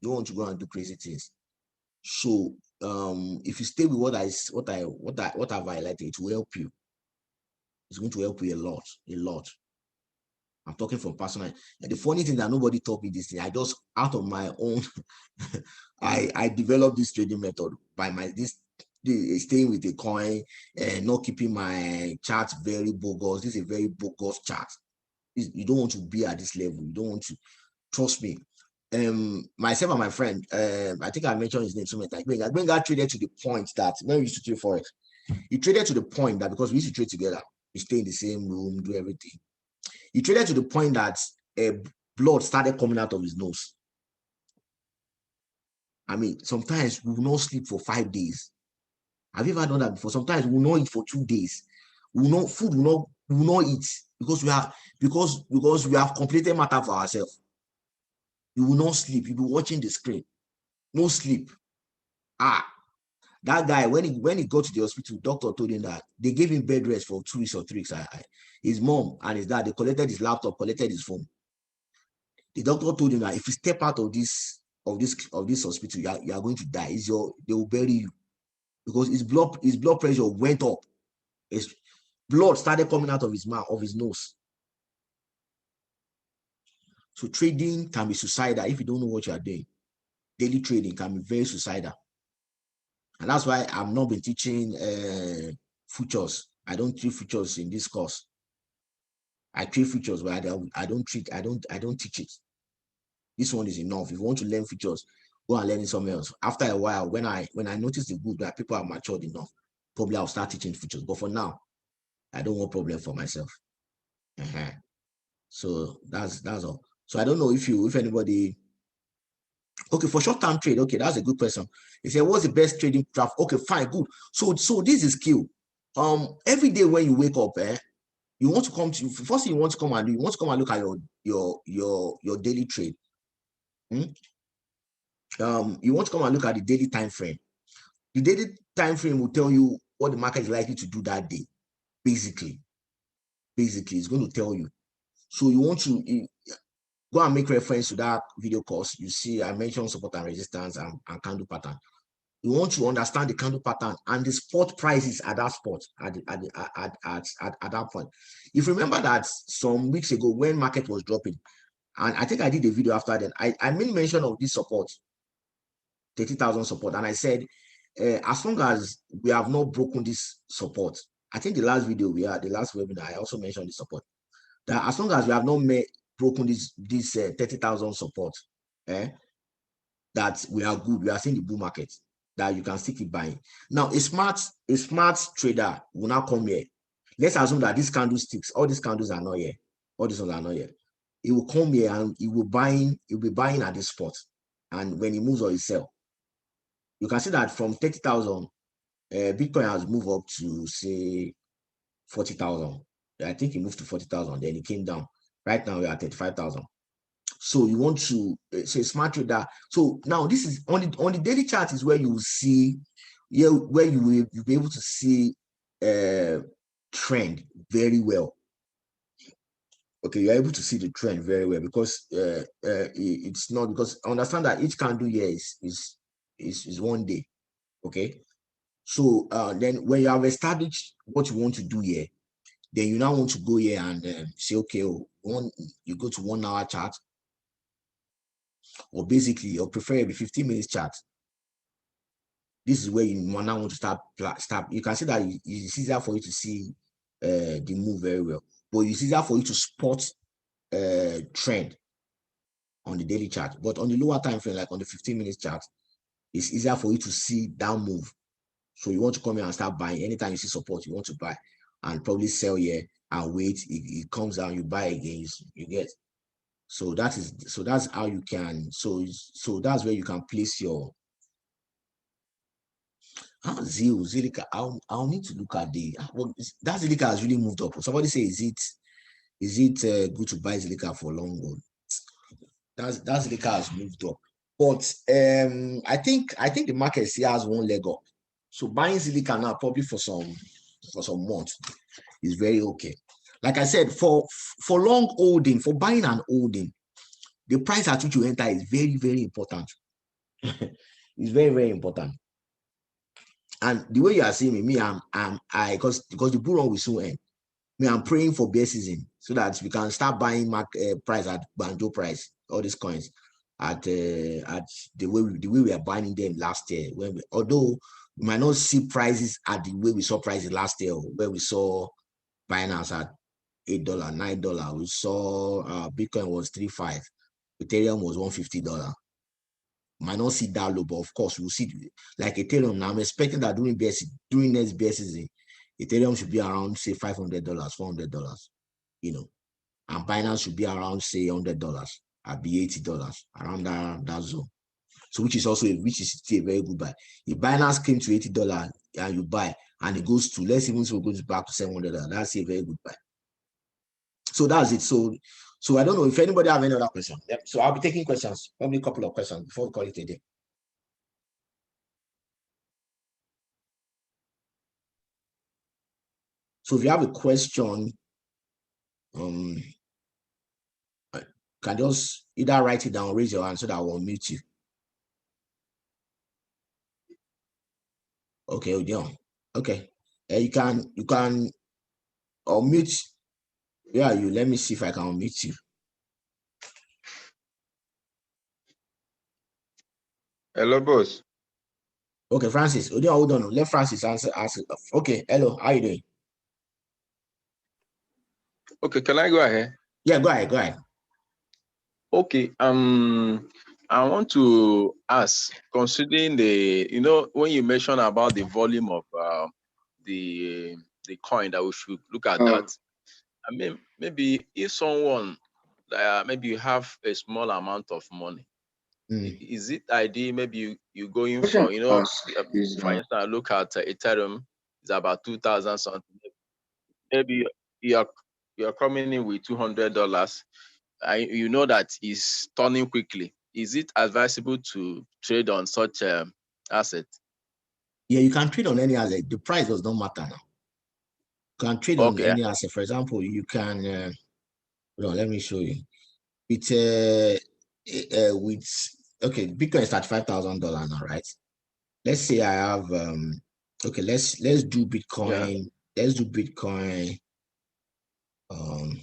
want to go and do crazy things. So if you stay with what I've highlighted, it will help you. It's going to help you a lot. I'm talking from personal. And the funny thing that nobody taught me this thing, I just out of my own, I developed this trading method by staying with a coin and not keeping my chart very bogus. This is a very bogus chart. You don't want to be at this level. You don't want to, trust me. Myself and my friend, I think I mentioned his name so many times. Benga traded to the point that when we used to trade forex, he traded to the point that because we used to trade together, we stay in the same room, do everything. He traded to the point that blood started coming out of his nose. I mean, sometimes we will not sleep for 5 days. Have you ever done that before? Sometimes we will not eat for 2 days. We will not eat because we have completed matter for ourselves. You will not sleep. You'll be watching the screen. No sleep. That guy, when he got to the hospital, doctor told him that they gave him bed rest for 2 weeks or 3 weeks. His mom and his dad, they collected his laptop, collected his phone. The doctor told him that if you step out of this hospital, you are going to die. They will bury you because his blood pressure went up. His blood started coming out of his mouth, of his nose. So trading can be suicidal if you don't know what you are doing. daily trading can be very suicidal. And that's why I've not been teaching futures. I don't treat futures in this course. I treat futures, but I don't teach it. This one is enough. If you want to learn futures, go and learn it somewhere else. After a while, when I notice the good that people are matured enough, probably I'll start teaching futures. But for now, I don't want problem for myself. So that's all. So I don't know if anybody. Okay, for short-term trade, okay, that's a good question. He said, what's the best trading draft? Okay, fine, good. So this is skill. Every day when you wake up, you want to come to first thing you want to come and do, you want to come and look at your daily trade. You want to come and look at the daily time frame. The daily time frame will tell you what the market is likely to do that day. Basically, it's going to tell you. So you want to go and make reference to that video course. You see, I mentioned support and resistance and candle pattern. You want to understand the candle pattern and the spot prices at that spot at that point. If you remember that some weeks ago when market was dropping, and I think I did a video after that, I made mention of this support, 30,000 support, and I said, as long as we have not broken this support, I think the last video we had, the last webinar, I also mentioned the support, that as long as we have not broken this 30,000 support, that we are good, we are seeing the bull market, that you can still keep buying. Now, a smart trader will now come here. Let's assume that these candlesticks, all these candles are not here. All these ones are not here. He will come here and he will be buying at this spot. And when he moves or he sell, you can see that from 30,000, Bitcoin has moved up to say 40,000. I think he moved to 40,000, then he came down. Right now we're at 35,000. So you want to say smart trader. So now this is on the daily chart is where you will see, where you'll be able to see trend very well. Okay, you're able to see the trend very well because it's not, because understand that each candle here is 1 day. Okay, so then when you have established what you want to do here, then you now want to go here and say, okay, you go to 1 hour chart, or basically, or preferably 15 minutes chart. This is where you now want to start. You can see that it's easier for you to see the move very well, but it's easier for you to spot trend on the daily chart. But on the lower time frame, like on the 15 minutes chart, it's easier for you to see down move. So you want to come here and start buying. Anytime you see support, you want to buy and probably sell here and wait. It comes down, you buy again, you get. So that's how you can. So that's where you can place your Zilliqa. I'll need to look at that Zilliqa has really moved up. Somebody say, is it good to buy Zilliqa for long run? That Zilliqa has moved up, but I think the market still has one leg up. So buying Zilliqa now probably for some months is very okay. Like I said, for long holding, for buying and holding, the price at which you enter is very, very important. It's very, very important. And the way you are seeing me, because the bull run will soon end. I'm praying for bear season so that we can start buying price at Banjo price, all these coins at the way we are buying them last year. Although we might not see prices at the way we saw prices last year, where we saw Binance at $8, $9. We saw Bitcoin was 3.5, Ethereum was $150. Might not see that low, but of course we'll see like Ethereum now. I'm expecting that during next bear season, Ethereum should be around say $500, $400, and Binance should be around say $100, I'll be $80 around that zone. So which is still a very good buy. If Binance came to $80 and you buy, and it goes to, let's even say it goes back to $700, that's a very good buy. So that's it. So I don't know if anybody have any other question. Yep. So I'll be taking questions, probably a couple of questions before we call it a day. So if you have a question, can just either write it down, raise your hand so that I will mute you. Okay, Odion. Okay. You can unmute. Yeah, you let me see if I can unmute you. Hello, boss. Okay, Francis. Hold on. Let Francis answer. Okay, hello. How you doing? Okay, can I go ahead? Yeah, go ahead. Go ahead. Okay. I want to ask, considering when you mentioned about the volume of the the coin, that we should look at that. I mean, maybe if someone, maybe you have a small amount of money, is it ideal? Maybe you going for, for instance, look at Ethereum, it's about 2,000 something. Maybe you're you're coming in with $200. You know that is turning quickly. Is it advisable to trade on such asset? Yeah, you can trade on any asset. The price does not matter now. You can trade on Okay. any asset. For example, you can. Hold on, let me show you. With okay, Bitcoin is at $5,000 now, right? Let's say I have okay, let's do Yeah. Bitcoin. Let's do Bitcoin. Um,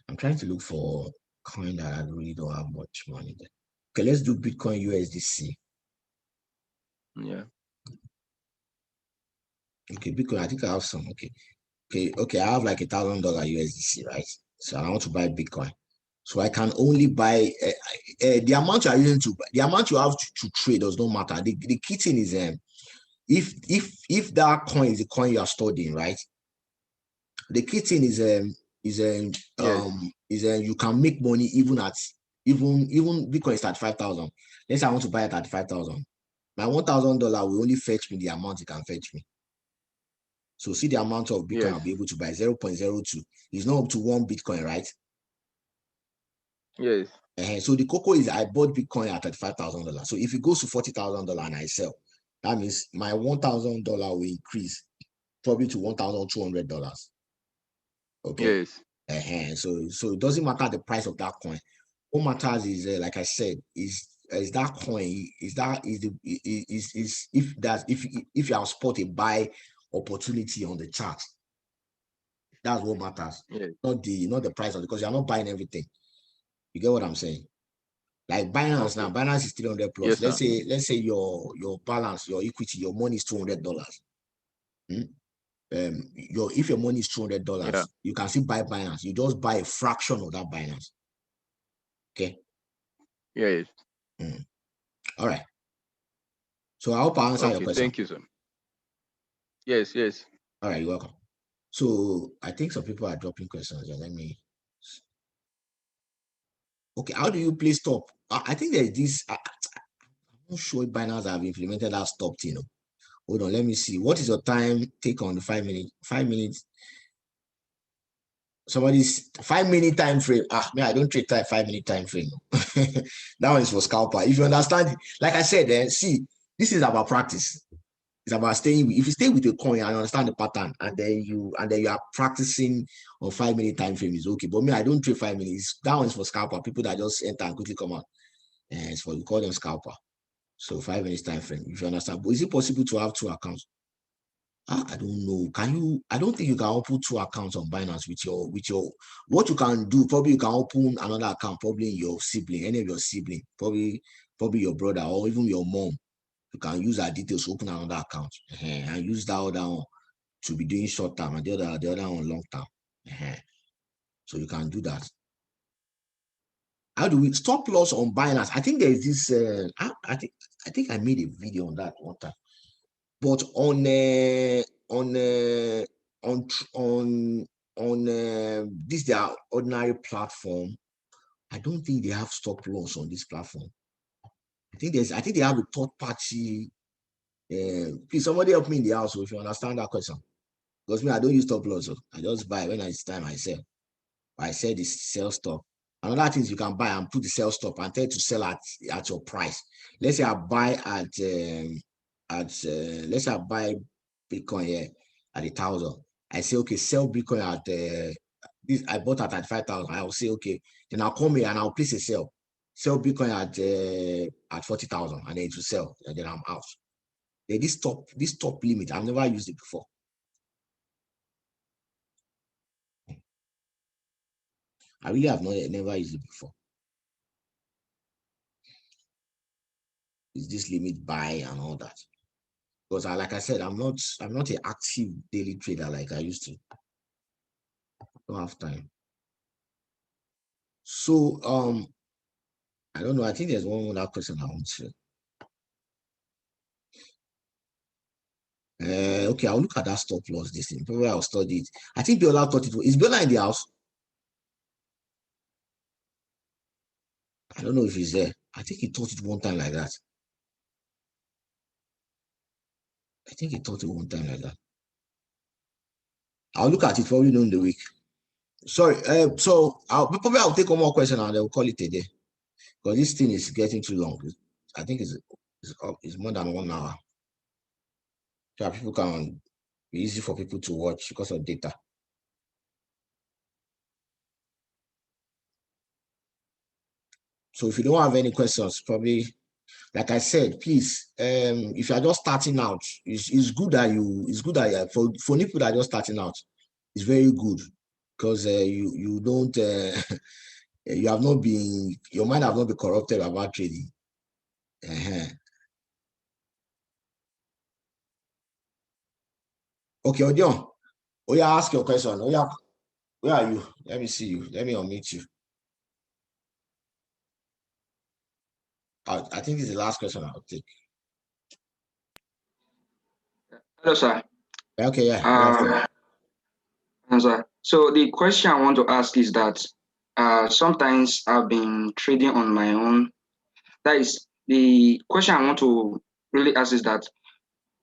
I'm trying to look for coin that I really don't have much money there. Okay, let's do Bitcoin USDC. Yeah. Okay, Bitcoin, I think I have some. Okay, I have like $1,000 USDC, right? So I want to buy Bitcoin. So I can only buy the amount you are using the amount you have to trade does not matter. The key thing is if that coin is the coin you are studying, right? The key thing Yes. you can make money even at even Bitcoin is at 5,000. Let's say I want to buy it at 5,000. My $1,000 will only fetch me the amount it can fetch me. So see the amount of Bitcoin Yes. I'll be able to buy 0.02. It's not up to 1 Bitcoin, right? Yes. So the cocoa is I bought Bitcoin at $35,000. So if it goes to $40,000 and I sell, that means my $1,000 will increase probably to $1,200. Okay. Yes. So it doesn't matter the price of that coin. What matters is like I said, is that coin is the is if you have spot a buy opportunity on the chart, that's what matters. Yes. Not the price of because you're not buying everything. You get what I'm saying? Like Binance now, Okay. Binance is 300 plus. Yes, Let's sir. say your balance, your equity, your money is $200. Hmm? If your money is Yeah. $200, you can still buy Binance. You just buy a fraction of that Binance. Okay. Yes. Hmm. All right. So I hope I answer your Okay. question. Thank you, sir. Yes. Yes. All right, you're welcome. So I think some people are dropping questions. Let me. Okay, how do you play stop? I think there's this. I'm not sure if Binance have implemented that stop thing. Hold on, let me see. What is your time take on the 5 minute? 5 minutes. Somebody's 5 minute time frame. Man, I don't trade 5 minute time frame. That one is for scalper. If you understand, like I said, see, this is about practice. It's about staying. If you stay with a coin and understand the pattern, and then you are practicing on 5 minute time frame is okay. But me, I don't trade 5 minutes. That one is for scalper. People that just enter and quickly come out. And it's for we call them scalper. So 5 minutes time frame. If you understand, but is it possible to have two accounts? I don't know. Can you? I don't think you can open two accounts on Binance with your. What you can do, probably you can open another account, probably in your sibling, any of your sibling, probably your brother or even your mom. You can use our details to open another account and use that other one to be doing short term and the other one long term. So you can do that. How do we stop loss on Binance? I think there is this. I think I made a video on that one time. But on this their ordinary platform, I don't think they have stop loss on this platform. I think they have a third party. Please, somebody help me in the house if you understand that question. Because me, I don't use stop loss. So I just buy when it's time I sell. I sell the sell stop. Another thing is you can buy and put the sell stop and tell you to sell at your price. Let's say I buy let's say I buy Bitcoin here at 1,000. I say okay, sell Bitcoin at this I bought at 5,000. I'll say okay, then I'll come here and I'll place a sell Bitcoin at 40,000, and then it will sell, and then I'm out. Then this top limit, I've never used it before. I really have never used it before. is this limit buy and all that. Because like I said, I'm not an active daily trader like I used to. Don't have time. So I don't know. I think there's one more question I want to. Okay, I'll look at that stop loss. This thing. Probably I'll study it. I think Biola thought it was. Is Biola in the house? I don't know if he's there. I think he taught it one time like that. I think he taught it one time like that. I'll look at it probably during the week. Sorry. So I'll take one more question and they'll call it a day. Because this thing is getting too long. I think it's more than 1 hour. So people can be easy for people to watch because of data. So if you don't have any questions, probably, like I said, please, if you are just starting out, it's good that for people that are just starting out, it's very good because you don't you have not been, your mind have not been corrupted about trading. Okay, Odion, ask your question. Where are you? Let me see you. Let me unmute you. I think this is the last question I'll take. Hello, sir. Okay, yeah. Sir. So the question I want to ask is that sometimes I've been trading on my own. That is the question I want to really ask is that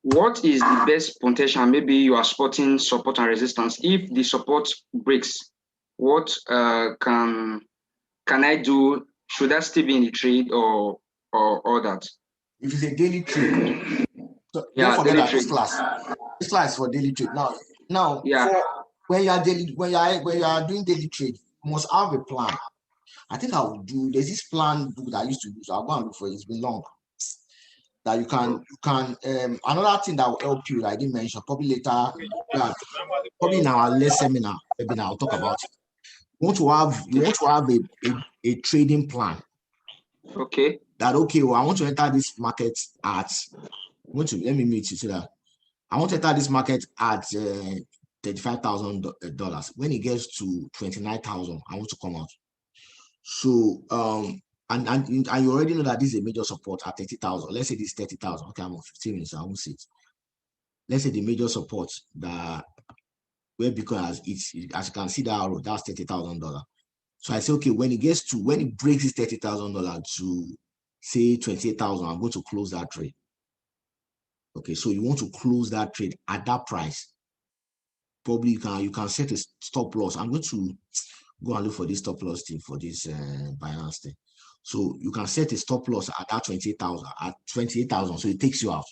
what is the best potential? Maybe you are spotting support and resistance. If the support breaks, what can I do? Should I still be in the trade or that? If it's a daily trade, so Yeah, don't forget that trade. this class is for daily trade. Now, yeah. When you are doing daily trade, you must have a plan. I think I will do. There's this plan book that I used to use. I'll go and look for it. It's been long. That you can another thing that will help you, I didn't mention, probably later, probably in our last seminar, maybe I'll talk about it. You want to have a trading plan. Okay. That okay, well, I want to enter this market at let me meet you so that I want to enter this market at $35,000. When it gets to 29,000, I want to come out. So and you already know that this is a major support at 30,000. Let's say this 30,000. Okay, I'm on 15 minutes, so I won't see it. Let's say the major support that where because it's as you can see that arrow, that's $30,000. So I say, okay, when it breaks this $30,000 to say 28,000, I'm going to close that trade. Okay, so you want to close that trade at that price. Probably you can set a stop loss. I'm going to go and look for this stop loss thing for this Binance thing. So you can set a stop loss at that 28,000 at 28,000. So it takes you out.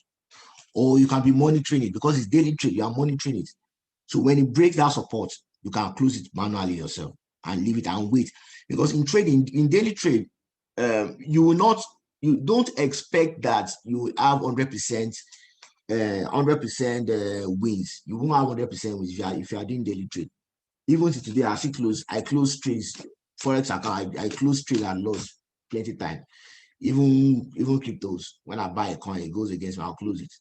Or you can be monitoring it because it's daily trade. You are monitoring it. So when it breaks that support, you can close it manually yourself and leave it and wait. Because in trading, in daily trade, you don't expect that you will have 100% wins. You won't have 100% wins if you are doing daily trade. Even today, I close trades, forex account, I close trade and lost plenty time. Even cryptos, when I buy a coin, it goes against me, I'll close it.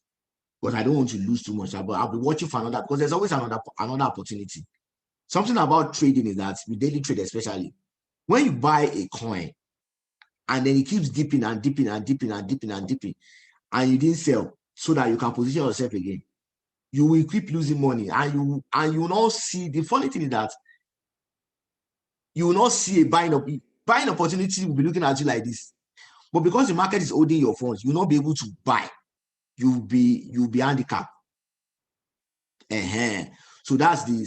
But I don't want to lose too much. But I'll be watching for another because there's always another opportunity. Something about trading is that with daily trade, especially when you buy a coin and then it keeps dipping and dipping and dipping and dipping and dipping, and you didn't sell so that you can position yourself again, you will keep losing money, and you will not see. The funny thing is that you will not see a buying opportunity will be looking at you like this. But because the market is holding your funds, you'll not be able to buy. You'll be handicapped. So that's the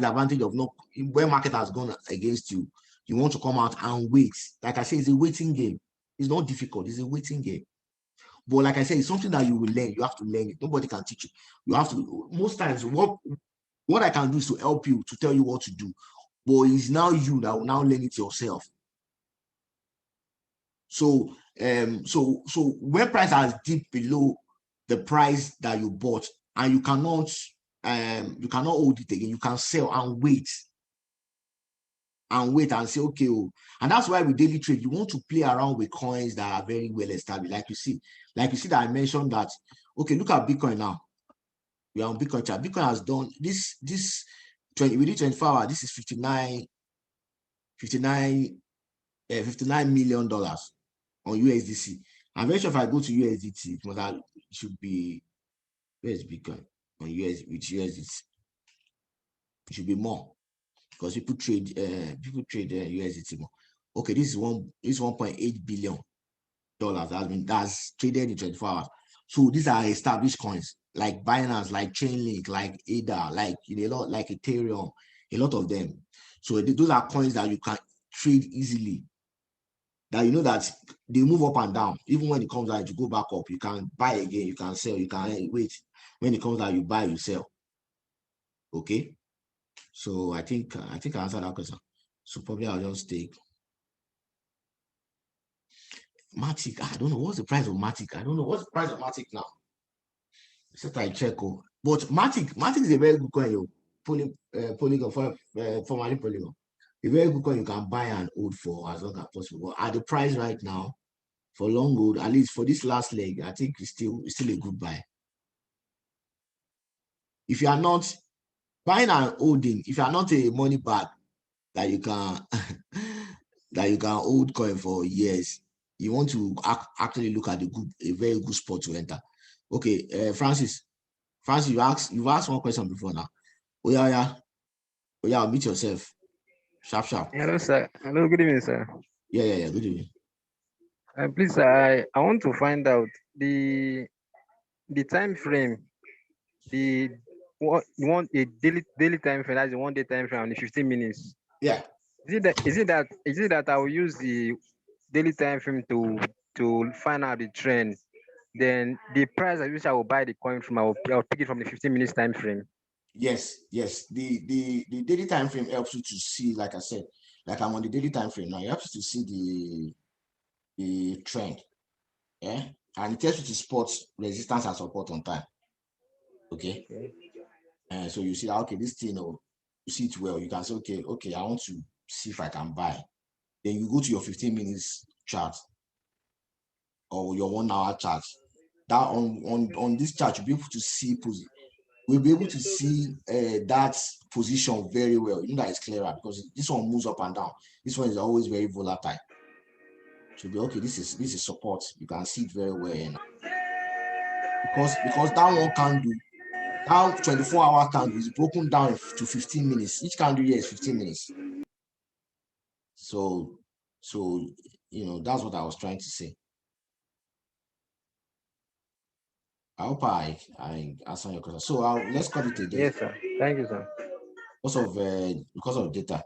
advantage of not when market has gone against you. You want to come out and wait. Like I say, it's a waiting game. It's not difficult. It's a waiting game. But like I said, it's something that you will learn. You have to learn it. Nobody can teach you. You have to. Most times, what I can do is to help you, to tell you what to do. But it's now you that will now learn it yourself. So when price has dipped below the price that you bought, and you cannot hold it again, you can sell and wait and wait and say, okay, oh. And that's why with daily trade, you want to play around with coins that are very well established. Like you see that I mentioned that, okay, look at Bitcoin now. We are on Bitcoin chart. Bitcoin has done this 20 within 24 hours. This is 59 million dollars on USDC. I'm very sure if I go to USDT, it should be, where's Bitcoin on USDT? It should be more because people trade USDT more. Okay, this is 1.8 billion dollars that's traded in 24 hours. So these are established coins like Binance, like Chainlink, like ADA, like a lot, like Ethereum, a lot of them. So those are coins that you can trade easily. That you know that they move up and down. Even when it comes out, you go back up. You can buy again. You can sell. You can wait. When it comes out, you buy, you sell. Okay. So I think I answered that question. So probably I'll just take Matic. I don't know what's the price of Matic. I don't know what's the price of Matic now. Except I check. But Matic is a very good coin. Polygon, formerly Polygon. A very good coin you can buy and hold for as long as possible. But at the price right now, for long hold, at least for this last leg, I think it's still a good buy. If you are not buying and holding, if you are not a money bag that you can that you can hold coin for years, you want to actually look at a very good spot to enter. Okay, Francis, you've asked one question before now. Oh yeah, meet yourself. Sharp. Hello, sir. Hello, good evening, sir. Yeah, good evening. Please, I want to find out the time frame, the one a daily time frame, that's the 1 day time frame, and the 15 minutes. Yeah. Is it that I will use the daily time frame to find out the trend? Then the price at which I will buy the coin from, I'll pick it from the 15 minutes time frame. Yes. The daily time frame helps you to see, like I said, like I'm on the daily time frame now. It helps you to see the trend. Yeah. And it tells you to spot resistance and support on time. Okay. And so you see that, okay, this thing, you see it well. You can say, okay, I want to see if I can buy. Then you go to your 15 minutes chart or your 1 hour chart. That on this chart, you'll be able to see we'll be able to see that position very well. You know that it's clearer because this one moves up and down. This one is always very volatile. So be okay. This is support. You can see it very well now. Because that one candle, that 24-hour candle is broken down to 15 minutes. Each candle here is 15 minutes. So that's what I was trying to say. I hope I answer your question. So let's cut it again. Yes, sir. Thank you, sir. Because of data.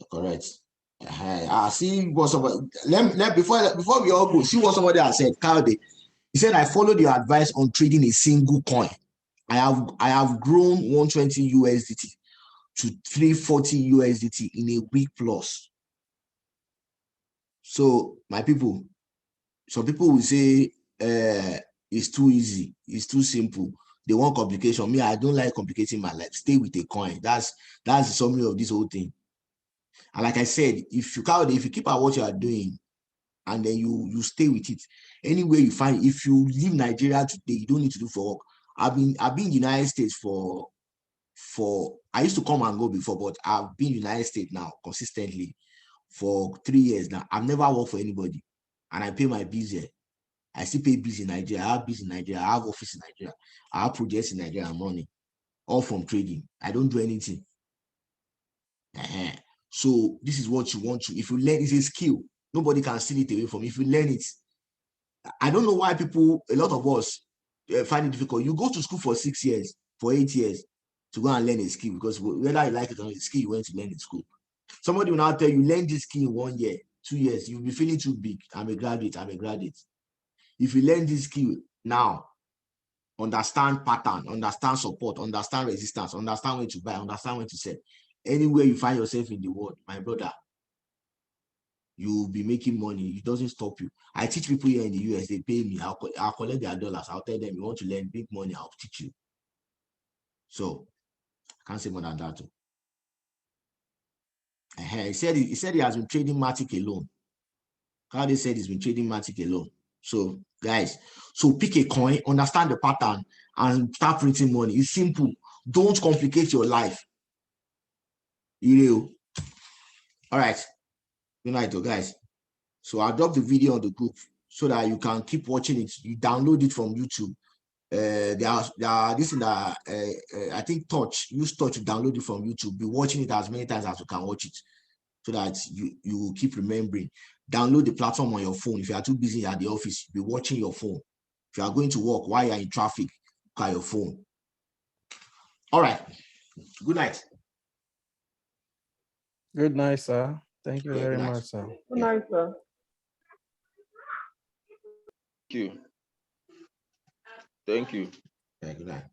Correct. I see what somebody before we all go, see what somebody has said. Calde. He said, I followed your advice on trading a single coin. I have grown 120 USDT to 340 USDT in a week plus. So my people, some people will say it's too easy, it's too simple. They want complication. Me, I don't like complicating my life. Stay with a coin. That's the summary of this whole thing. And like I said, if you keep at what you are doing and then you stay with it, anywhere you find, if you leave Nigeria today, you don't need to do for work. I've been in the United States for I used to come and go before, but I've been in the United States now consistently for 3 years now. I've never worked for anybody, and I pay my bills here. I still pay bills in Nigeria. I have bills in Nigeria. I have office in Nigeria. I have projects in Nigeria and money, all from trading. I don't do anything. So this is what you want to. If you learn, it's a skill. Nobody can steal it away from you. If you learn it, I don't know why a lot of us find it difficult. You go to school for 6 years, for 8 years to go and learn a skill because whether you like it or not, it's a skill you went to learn in school. Somebody will now tell you, learn this skill in 1 year, 2 years. You'll be feeling too big. I'm a graduate. If you learn this skill now, understand pattern, understand support, understand resistance, understand when to buy, understand when to sell. Anywhere you find yourself in the world, my brother, you'll be making money. It doesn't stop you. I teach people here in the US, they pay me. I'll collect their dollars. I'll tell them, you want to learn big money, I'll teach you. So I can't say more than that. He said he has been trading Matic alone. How they said he's been trading Matic alone. So guys, so pick a coin, understand the pattern, and start printing money. It's simple. Don't complicate your life. You know. All right. Good night, guys. So I'll drop the video on the group so that you can keep watching it. You download it from YouTube. There are this in the I think use touch to download it from YouTube. Be watching it as many times as you can watch it, so that you will keep remembering. Download the platform on your phone. If you are too busy at the office, be watching your phone. If you are going to work while you are in traffic, look at your phone. All right. Good night. Good night, sir. Thank you Yeah, very good night. much, sir. Good night, sir. Thank you. Thank you. Yeah, good night.